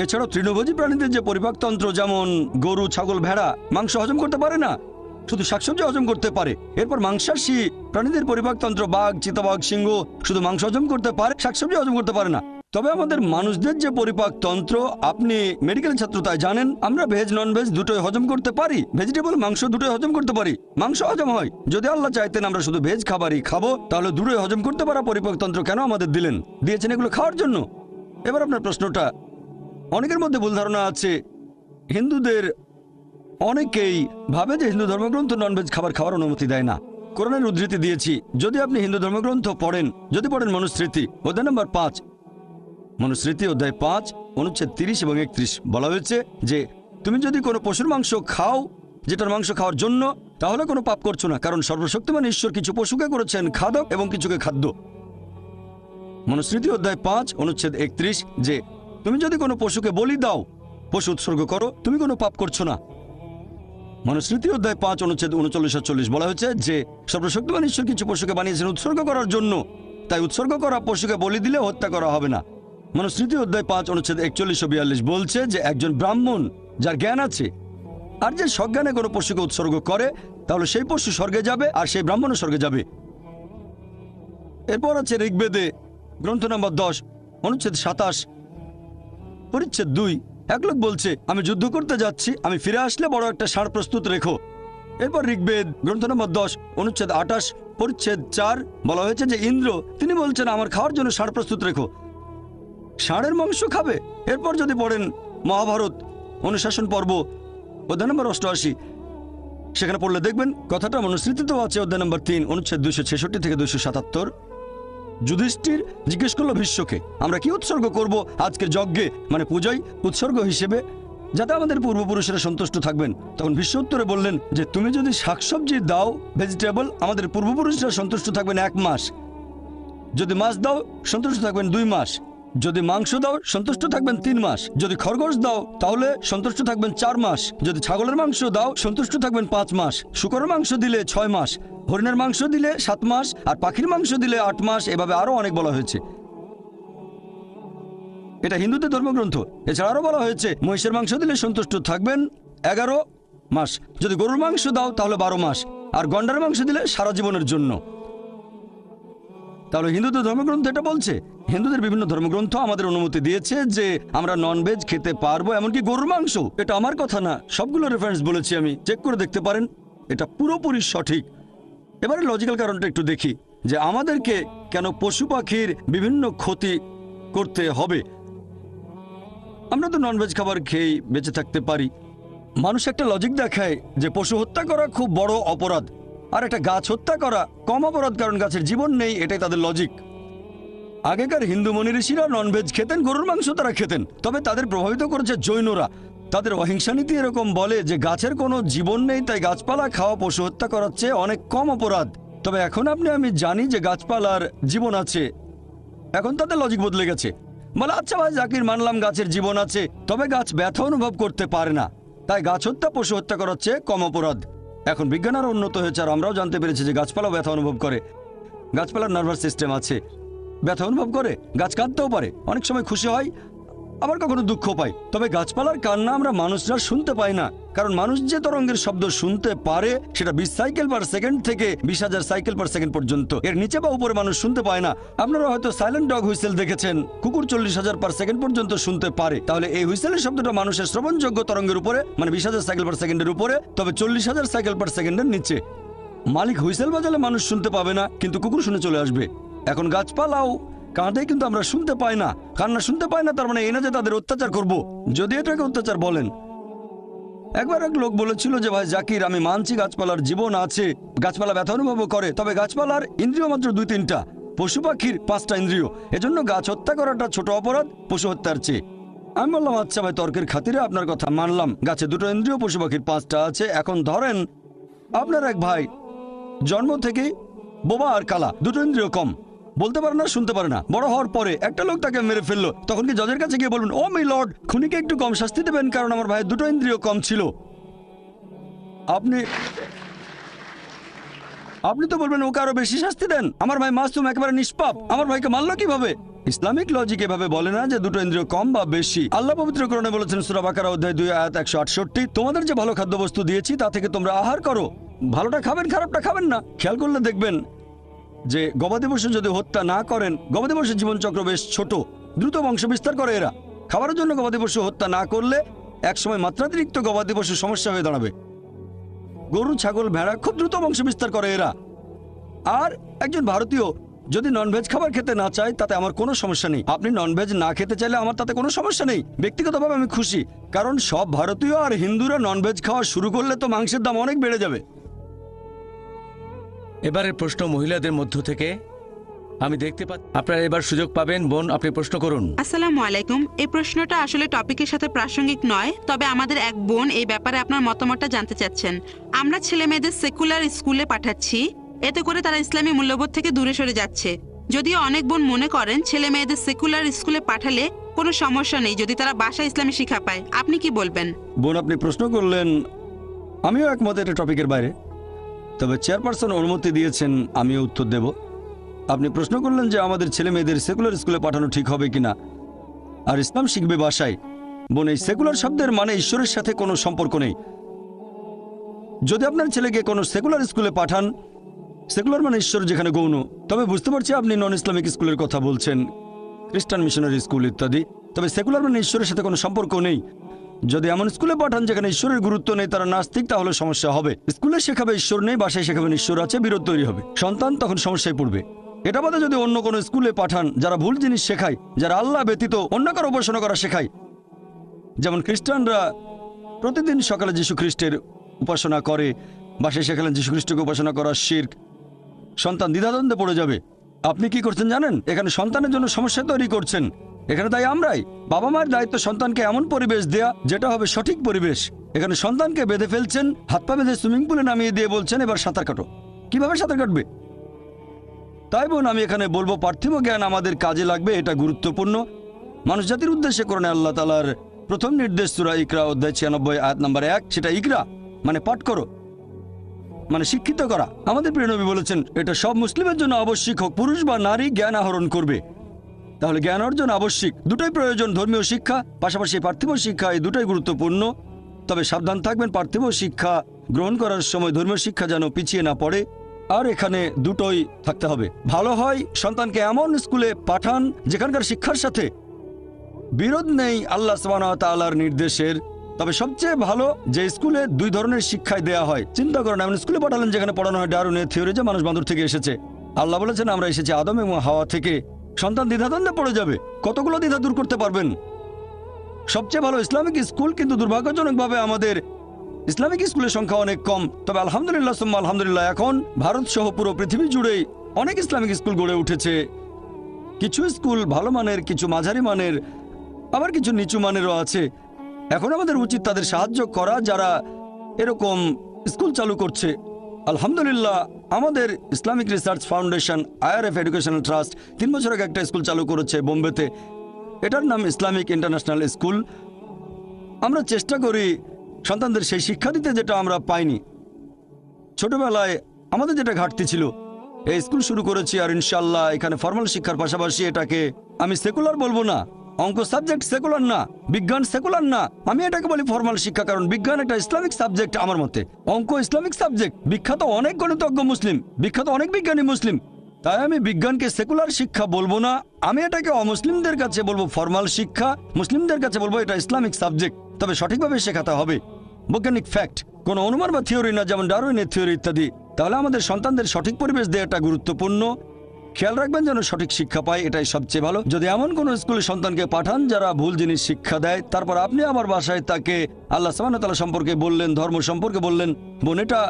এছাড়াও তৃণভোজী প্রাণীদের যে পরিপাকতন্ত্র, যেমন গরু, ছাগল, ভেড়া মাংস হজম করতে পারে না, শুধু শাকসবজি হজম করতে পারে। এরপর মাংসাশী প্রাণীদের পরিপাকতন্ত্র, বাঘ, চিতাবাঘ, সিংহ শুধু মাংস হজম করতে পারে, শাকসবজি হজম করতে পারে না। তবে আমাদের মানুষদের যে পরিপাকতন্ত্র, আপনি মেডিকেল ছাত্র তাই জানেন, আমরা ভেজ ননভেজ দুটোই হজম করতে পারি, ভেজিটেবল মাংস দুটোই হজম করতে পারি, মাংস হজম হয়। যদি আল্লাহ চাইতেন আমরা শুধু ভেজ খাবারই খাবো, তাহলে দুটোই হজম করতে পারা পরিপাকতন্ত্র কেন আমাদের দিলেন? দিয়েছেন এগুলো খাওয়ার জন্য। এবার আপনার প্রশ্নটা, অনেকের মধ্যে ভুল ধারণা আছে। হিন্দুদের অনেকেই ভাবে যে হিন্দু ধর্মগ্রন্থ ননভেজ খাবার খাওয়ার অনুমতি দেয় না। কোরআনের উদ্ধৃতি দিয়েছি, যদি আপনি হিন্দু ধর্মগ্রন্থ পড়েন, যদি পড়েন মনুস্মৃতি অধ্যায় নম্বর 5, মনুস্মৃতি অধ্যায় 5 অনুচ্ছেদ 30 এবং 31, বলা হয়েছে যে তুমি যদি কোনো পশুর মাংস খাও যেটার মাংস খাওয়ার জন্য, তাহলে কোনো পাপ করছো না, কারণ সর্বশক্তিমান ঈশ্বর কিছু পশুকে করেছেন খাদক এবং কিছুকে খাদ্য। মনুস্মৃতি অধ্যায় 5 অনুচ্ছেদ 31, যে তুমি যদি কোনো পশুকে বলি দাও, পশু উৎসর্গ করো, তুমি কোনো পাপ করছো না। মনুস্মৃতি অধ্যায় 5 অনুচ্ছেদ 39-40 বলা হয়েছে যে সর্বশক্তিমান ঈশ্বর কিছু পশুকে বানিয়েছেন উৎসর্গ করার জন্য, তাই উৎসর্গ করা পশুকে বলি দিলে হত্যা করা হবে না। মনুস্মৃতি অধ্যায় 5 অনুচ্ছেদ 41-42 বলছে যে একজন ব্রাহ্মণ যার জ্ঞান আছে আর যে সজ্ঞানে কোনো পশুকে উৎসর্গ করে, তাহলে সেই পশু স্বর্গে যাবে আর সেই ব্রাহ্মণও স্বর্গে যাবে। এরপর আছে ঋগ্বেদে গ্রন্থ নম্বর 10 অনুচ্ছেদ 27 পরিচ্ছেদ 2, এক লোক বলছে আমি যুদ্ধ করতে যাচ্ছি, আমি ফিরে আসলে বড় একটা ষাঁড় প্রস্তুত রেখো। এরপর ঋগ্বেদ গ্রন্থ নম্বর 10 অনুচ্ছেদ 28 পরিচ্ছেদ 4 বলা হয়েছে যে ইন্দ্র তিনি বলছেন আমার খাওয়ার জন্য ষাঁড় প্রস্তুত রেখো, ষাঁড়ের মাংস খাবে। এরপর যদি পড়েন মহাভারত অনুশাসন পর্ব অধ্যায় নম্বর 88, সেখানে পড়লে দেখবেন কথাটা মনুস্মৃতিতেও আছে। অধ্যায় নম্বর 3 অনুচ্ছেদ 266 থেকে 277, যুধিষ্ঠির জিজ্ঞেস করলো ভীষ্মকে আমরা কি উৎসর্গ করব আজকের যজ্ঞে, মানে পূজায় উৎসর্গ হিসেবে, যাতে আমাদের পূর্বপুরুষেরা সন্তুষ্ট থাকবেন। তখন ভীষ্ম উত্তরে বললেন যে তুমি যদি শাকসবজি দাও, ভেজিটেবল, আমাদের পূর্বপুরুষরা সন্তুষ্ট থাকবেন 1 মাস, যদি মাছ দাও সন্তুষ্ট থাকবেন 2 মাস, যদি মাংস দাও সন্তুষ্ট থাকবেন 3 মাস, যদি খরগোশ দাও তাহলে সন্তুষ্ট থাকবেন 4 মাস, যদি ছাগলের মাংস দাও সন্তুষ্ট থাকবেন 5 মাস, শূকরের মাংস দিলে 6 মাস, হরিণের মাংস দিলে 7 মাস, আর পাখির মাংস দিলে 8 মাস। এভাবে আরো অনেক বলা হয়েছে। এটা হিন্দুদের ধর্মগ্রন্থ। এছাড়া আরো বলা হয়েছে মহিষের মাংস দিলে সন্তুষ্ট থাকবেন 11 মাস, যদি গরুর মাংস দাও তাহলে 12 মাস, আর গন্ডারের মাংস দিলে সারা জীবনের জন্য। তাহলে হিন্দুদের ধর্মগ্রন্থ এটা বলছে। হিন্দুদের বিভিন্ন ধর্মগ্রন্থ আমাদের অনুমতি দিয়েছে যে আমরা ননভেজ খেতে পারবো, এমনকি গরুর মাংস। এটা আমার কথা না, সবগুলো রেফারেন্স বলেছি আমি, চেক করে দেখতে পারেন, এটা পুরোপুরি সঠিক। এবারে লজিক্যাল কারণটা একটু দেখি যে আমাদেরকে কেন পশু পাখির বিভিন্ন ক্ষতি করতে হবে। আমরা তো ননভেজ খাবার খেয়েই বেঁচে থাকতে পারি। মানুষ একটা লজিক দেখায় যে পশু হত্যা করা খুব বড় অপরাধ, আর একটা গাছ হত্যা করা কম অপরাধ, কারণ গাছের জীবন নেই, এটাই তাদের লজিক। আগেকার হিন্দু মুনি ঋষিরা ননভেজ খেতেন, গরুর মাংস তারা খেতেন, তবে তাদের প্রভাবিত করেছে জৈনরা। তাদের অহিংসা নীতি এরকম বলে যে গাছের কোনো জীবন নেই, তাই গাছপালা খাওয়া পশু হত্যা করার চেয়ে অনেক কম অপরাধ। তবে এখন আমি জানি যে গাছপালার জীবন আছে, এখন তাদের লজিক বদলে গেছে। বলে আচ্ছা ভাই জাকির, মানলাম গাছের জীবন আছে, তবে গাছ ব্যথা অনুভব করতে পারে না, তাই গাছ হত্যা পশু হত্যা করার চেয়ে কম অপরাধ। এখন বিজ্ঞান আরও উন্নত হয়েছে, আর আমরাও জানতে পেরেছি যে গাছপালাও ব্যথা অনুভব করে। গাছপালার নার্ভাস সিস্টেম আছে, ব্যথা অনুভব করে, গাছ কাঁদতেও পারে, অনেক সময় খুশি হয়, আবার কখনো দুঃখ পাই। তবে গাছপালার কান্না আমরা মানুষরা শুনতে পাই না, কারণ মানুষ যে তরঙ্গের শব্দ শুনতে পারে সেটা 20 সাইকেল পার সেকেন্ড থেকে 20,000 সাইকেল পার সেকেন্ড পর্যন্ত। এর নিচে বা উপরে মানুষ শুনতে পায় না। আপনারা হয়তো সাইলেন্ট ডগ হুইসেল দেখেছেন, কুকুর 40,000 পার সেকেন্ড পর্যন্ত শুনতে পারে। তাহলে এই হুইসেলের শব্দটা মানুষের শ্রবণযোগ্য তরঙ্গের উপরে, মানে 20,000 সাইকেল পার সেকেন্ডের উপরে, তবে 40,000 সাইকেল পার সেকেন্ডের নিচে। মালিক হুইসেল বাজালে মানুষ শুনতে পাবে না, কিন্তু কুকুর শুনে চলে আসবে। এখন গাছপালাও কাঁদে, কিন্তু আমরা শুনতে পাই না। কান্না শুনতে পাই না, তার মানে এই না যে তাদের অত্যাচার করব, যদি এটাকে অত্যাচার বলেন। একবার এক লোক বলেছিল যে ভাই জাকির, আমি মানছি গাছপালার জীবন আছে, গাছপালা ব্যথা অনুভব করে, তবে গাছপালার ইন্দ্রিয় মাত্র 2-3টা, পশু পাখির 5টা ইন্দ্রিয়। এজন্য গাছ হত্যা করাটা ছোট অপরাধ পশু হত্যার চেয়ে। আমি বললাম আচ্ছা ভাই, তর্কের খাতিরে আপনার কথা মানলাম, গাছে 2টো ইন্দ্রিয়, পশু পাখির 5টা আছে। এখন ধরেন আপনার এক ভাই জন্ম থেকেই বোবা আর কালা, 2টো ইন্দ্রিয় কম, বলতে পারে না, শুনতে পারে না। বড় হওয়ার পরে একটা লোক তাকে মেরে ফেললো, তখন কি জজের কাছে গিয়ে বলবেন, ও মাই লর্ড, খুনিকে একটু কম শাস্তি দেবেন কারণ আমার ভাইয়ের 2টো ইন্দ্রিয় কম ছিল? আপনি তো বলবেন ওকে আরো বেশি শাস্তি দেন, আমার ভাই মাসুম, একেবারে নিষ্পাপ, আমার ভাইকে মারলো কিভাবে? ইসলামিক লজিক এভাবে বলে না যে 2টো ইন্দ্রিয় কম বা বেশি। আল্লাহ পবিত্র কোরআনে বলেছেন সূরা বাকারা অধ্যায় 2 আয়াত 168, তোমাদের যে ভালো খাদ্যবস্তু দিয়েছি তা থেকে তোমরা আহার করো, ভালোটা খাবেন, খারাপটা খাবেন না। খেয়াল করলে দেখবেন যে গবাদি পশু যদি হত্যা না করেন, গবাদি পশুর জীবনচক্র বেশ ছোট, দ্রুত বংশ বিস্তার করে এরা। খাবারের জন্য গবাদি পশু হত্যা না করলে একসময় মাত্রাতিরিক্ত গবাদি পশু সমস্যা হয়ে দাঁড়াবে। গরু, ছাগল, ভেড়া খুব দ্রুত বংশ বিস্তার করে এরা। আর একজন ভারতীয় যদি ননভেজ খাবার খেতে না চায় তাতে আমার কোনো সমস্যা নেই। আপনি ননভেজ না খেতে চাইলে আমার তাতে কোনো সমস্যা নেই, ব্যক্তিগতভাবে আমি খুশি, কারণ সব ভারতীয় আর হিন্দুরা ননভেজ খাওয়া শুরু করলে তো মাংসের দাম অনেক বেড়ে যাবে। এবারের প্রশ্ন মহিলাদের মধ্য থেকে আমি দেখতে পাচ্ছি। আপনারা এবার সুযোগ পাবেন। বোন, আপনি প্রশ্ন করুন। আসসালামু আলাইকুম। এই প্রশ্নটা আসলে টপিকের সাথে প্রাসঙ্গিক নয়, তবে আমাদের এক বোন এই ব্যাপারে আপনার মতামতটা জানতে চাচ্ছেন। আমরা ছেলে মেয়েদের সেকুলার স্কুলে পাঠাচ্ছি, এতে করে তারা ইসলামী মূল্যবোধ থেকে দূরে সরে যাচ্ছে। যদিও অনেক বোন মনে করেন ছেলে মেয়েদের সেকুলার স্কুলে পাঠালে কোনো সমস্যা নেই যদি তারা বাসায় ইসলামী শিক্ষা পায়। আপনি কি বলবেন? বোন, আপনি প্রশ্ন করলেন, আমিও একমত এটা টপিকের বাইরে, তবে চেয়ারপারসন অনুমতি দিয়েছেন, আমিও উত্তর দেব। আপনি প্রশ্ন করলেন যে আমাদের ছেলে মেয়েদের সেকুলার স্কুলে পাঠানো ঠিক হবে কিনা, আর ইসলাম শিখবে বাসায়। বোন, এই সেকুলার শব্দের মানে ঈশ্বরের সাথে কোনো সম্পর্ক নেই। যদি আপনার ছেলেকে কোনো সেকুলার স্কুলে পাঠান, সেকুলার মানে ঈশ্বর যেখানে গৌণ, তবে বুঝতে পারছি আপনি নন ইসলামিক স্কুলের কথা বলছেন, খ্রিস্টান মিশনারি স্কুল ইত্যাদি, তবে সেকুলার মানে ঈশ্বরের সাথে কোনো সম্পর্ক নেই। যদি এমন স্কুলে পাঠান যেখানে ঈশ্বরের গুরুত্ব নেই, তারা নাস্তিক, তাহলে সমস্যা হবে। স্কুলে শেখাবে ঈশ্বর নেই, বাসায় শেখাবেন ঈশ্বর আছে, বিরোধ তৈরি হবে, সন্তান তখন সমস্যায় পড়বে। এটা বাদে যদি অন্য কোনো স্কুলে পাঠান যারা ভুল জিনিস শেখায়, যারা আল্লাহ ব্যতীত অন্য কারো উপাসনা করা শেখায়, যেমন খ্রিস্টানরা প্রতিদিন সকালে যীশু খ্রিস্টের উপাসনা করে, বাসায় শেখালেন যীশু খ্রিস্টকে উপাসনা করা শিরক, সন্তান দ্বিধাদ্বন্দ্বে পড়ে যাবে। আপনি কি করছেন জানেন? এখানে সন্তানের জন্য সমস্যা তৈরি করছেন। এখানে তাই আমরাই, বাবা মায়ের দায়িত্ব সন্তানকে এমন পরিবেশ দেয়া যেটা হবে সঠিক পরিবেশ। এখানে সন্তানকে বেঁধে ফেলছেন, হাত পা বেঁধে সুইমিং পুলে নামিয়ে দিয়ে বলছেন এবার সাঁতার কাটো। কিভাবে সাঁতার কাটবে? তাই বোন, আমি এখানে বলবো পার্থিব জ্ঞান আমাদের কাজে লাগবে, এটা গুরুত্বপূর্ণ। মানুষ জাতির উদ্দেশ্যে কোরআনে আল্লাহ তাআলার প্রথম নির্দেশ সূরা ইকরা অধ্যায় 96 আয়াত নম্বর 1, সেটা ইকরা মানে পাঠ করো, মানে শিক্ষিত করা। আমাদের প্রিয় নবী বলেছেন এটা সব মুসলিমের জন্য আবশ্যিক, হোক পুরুষ বা নারী জ্ঞান আহরণ করবে। তাহলে জ্ঞান অর্জন আবশ্যিক, দুটোই প্রয়োজন, ধর্মীয় শিক্ষা পাশাপাশি পার্থিব শিক্ষা, এই দুটোই গুরুত্বপূর্ণ। তবে সাবধান থাকবেন পার্থিব শিক্ষা গ্রহণ করার সময় ধর্মীয় শিক্ষা যেন পিছিয়ে না পড়ে। আর এখানে দুটোই থাকতে হবে। ভালো হয় সন্তানকে এমন স্কুলে পাঠান যেখানকার শিক্ষার সাথে বিরোধ নেই আল্লাহ সুবহানাহু ওয়া তাআলার নির্দেশের। তবে সবচেয়ে ভালো যে স্কুলে দুই ধরনের শিক্ষাই দেয়া হয়। চিন্তা করেন, এমন স্কুলে পাঠালেন যেখানে পড়ানো হয় ডারউইনের থিওরি যে মানুষ বাঁদর থেকে এসেছে। আল্লাহ বলেছেন আমরা এসেছি আদম এবং হাওয়া থেকে। সন্তান দ্বিধাদ্বন্দ্বে পড়ে যাবে। কতগুলো দ্বিধা দূর করতে পারবেন? সবচেয়ে ভালো ইসলামিক স্কুল, কিন্তু দুর্ভাগ্যজনকভাবে আমাদের ইসলামিক স্কুলের সংখ্যা অনেক কম। তবে আলহামদুলিল্লাহ সুম্মা আলহামদুলিল্লাহ, এখন ভারত সহ পুরো পৃথিবী জুড়েই অনেক ইসলামিক স্কুল গড়ে উঠেছে। কিছু স্কুল ভালো মানের, কিছু মাঝারি মানের, আবার কিছু নিচু মানেরও আছে। এখন আমাদের উচিত তাদের সাহায্য করা যারা এরকম স্কুল চালু করছে। আলহামদুলিল্লাহ, আমাদের Islamic research foundation IRF educational trust 3 বছর আগে একটা স্কুল চালু করেছে বোম্বেতে। এটার নাম ইসলামিক ইন্টারন্যাশনাল স্কুল। আমরা চেষ্টা করি সন্তানদের সেই শিক্ষা দিতে যেটা আমরা পাইনি ছোটবেলায়, আমাদের যেটা ঘাটতি ছিল। এই স্কুল শুরু করেছি, আর ইনশাল্লাহ এখানে ফর্মাল শিক্ষার পাশাপাশি এটাকে আমি সেকুলার বলবো না, অঙ্ক সাবজেক্ট সেকুলার না, বিজ্ঞান সেকুলার না। আমি এটাকে বলি ফর্মাল শিক্ষা, কারণ বিজ্ঞান একটা ইসলামিক সাবজেক্ট আমার মতে। অঙ্ক ইসলামিক সাবজেক্ট, বিখ্যাত অনেক গণিতজ্ঞ মুসলিম, বিখ্যাত অনেক বিজ্ঞানী মুসলিম। তাই আমি বিজ্ঞানকে সেকুলার শিক্ষা বলবো না, আমি এটাকে অমুসলিমদের কাছে বলবো ফর্মাল শিক্ষা, মুসলিমদের কাছে বলবো এটা ইসলামিক সাবজেক্ট। তবে সঠিকভাবে শেখাতে হবে, বৈজ্ঞানিক ফ্যাক্ট, কোনো অনুমান বা থিওরি না, যেমন ডারউইনের থিওরি ইত্যাদি। তাহলে আমাদের সন্তানদের সঠিক পরিবেশ দেওয়াটা গুরুত্বপূর্ণ। খেয়াল রাখবেন যেন সঠিক শিক্ষা পায়, এটাই সবচেয়ে ভালো। যদি এমন কোনো স্কুলে সন্তানকে পাঠান যারা ভুল জিনিস শিক্ষা দেয়, তারপর আপনি আমার বাসায় তাকে আল্লাহ সুবহানাহু ওয়া তাআলা সম্পর্কে বললেন, ধর্ম সম্পর্কে বললেন, বোন এটা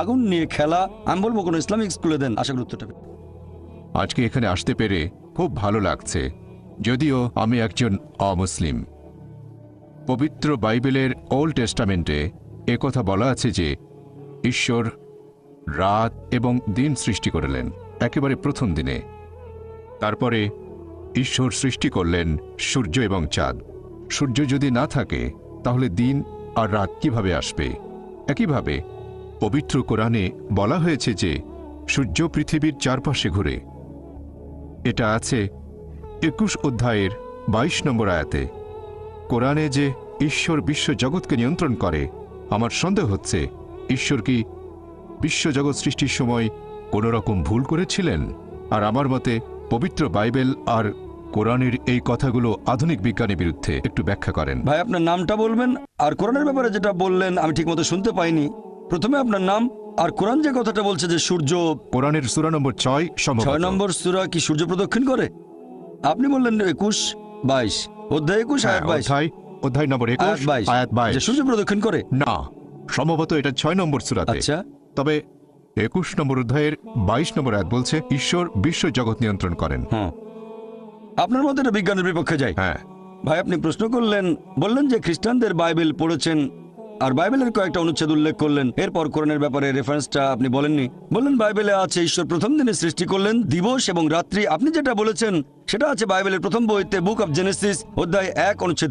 আগুন নিয়ে খেলা, আমি বলবো কোনো ইসলামিক স্কুলে দেন, আশা করি উত্তরটা পেয়ে। আজকে এখানে আসতে পেরে খুব ভালো লাগছে, যদিও আমি একজন অমুসলিম। পবিত্র বাইবেলের ওল্ড টেস্টামেন্টে একথা বলা আছে যে ঈশ্বর রাত এবং দিন সৃষ্টি করলেন একেবারে প্রথম দিনে। তারপরে ঈশ্বর সৃষ্টি করলেন সূর্য এবং চাঁদ। সূর্য যদি না থাকে তাহলে দিন আর রাত কিভাবে আসবে? একইভাবে পবিত্র কোরআনে বলা হয়েছে যে সূর্য পৃথিবীর চারপাশে ঘুরে। এটা আছে 21 অধ্যায়ের 22 নম্বর আয়াতে। কোরআনে যে ঈশ্বর বিশ্ব জগৎকে নিয়ন্ত্রণ করে, আমার সন্দেহ হচ্ছে ঈশ্বর কি বিশ্বজগৎ সৃষ্টির সময় কোনো রকম ভুল করেছিলেন? আর আমার মতে পবিত্র বাইবেল আর কোরআনের এই কথাগুলো আধুনিক বিজ্ঞানের বিরুদ্ধে। একটু ব্যাখ্যা করেন। ভাই আপনার নামটা বলবেন, আর কোরআনের ব্যাপারে যেটা বললেন আমি ঠিকমতো শুনতে পাইনি। প্রথমে আপনার নাম, আর কোরআন যে কথাটা বলছে যে সূর্য, কোরআনের সূরা নম্বর 6 6 নম্বর সূরা কি সূর্য প্রদক্ষিণ করে? আপনি বললেন 21, 22 অধ্যায় 21 আয়াত 22, অধ্যায় নম্বর 21 আয়াত 22 যে সূর্য প্রদক্ষিণ করে। না, সম্ভবত এটা 6 নম্বর সূরাতে। আচ্ছা, তবে 21 নম্বর অধ্যায়ের 22 নম্বর আয়াত বলছে ঈশ্বর বিশ্ব জগৎ নিয়ন্ত্রণ করেন। হ্যাঁ, আপনার মতে এটা বিজ্ঞানের বিপক্ষে যায়। হ্যাঁ, ভাই আপনি প্রশ্ন করলেন, বললেন যে খ্রিস্টানদের বাইবেল পড়েছেন আর বাইবেলের কয়েকটা অনুচ্ছেদ উল্লেখ করলেন, এরপর কোরআনের ব্যাপারে রেফারেন্সটা আপনি বলেননি। বললেন বাইবেলে আছে ঈশ্বর প্রথম দিনে সৃষ্টি করলেন দিবস এবং রাত্রি। আপনি যেটা বলেছেন সেটা আছে বাইবেলের প্রথম বইতে, বুক অব জেনেসিস অধ্যায় 1 অনুচ্ছেদ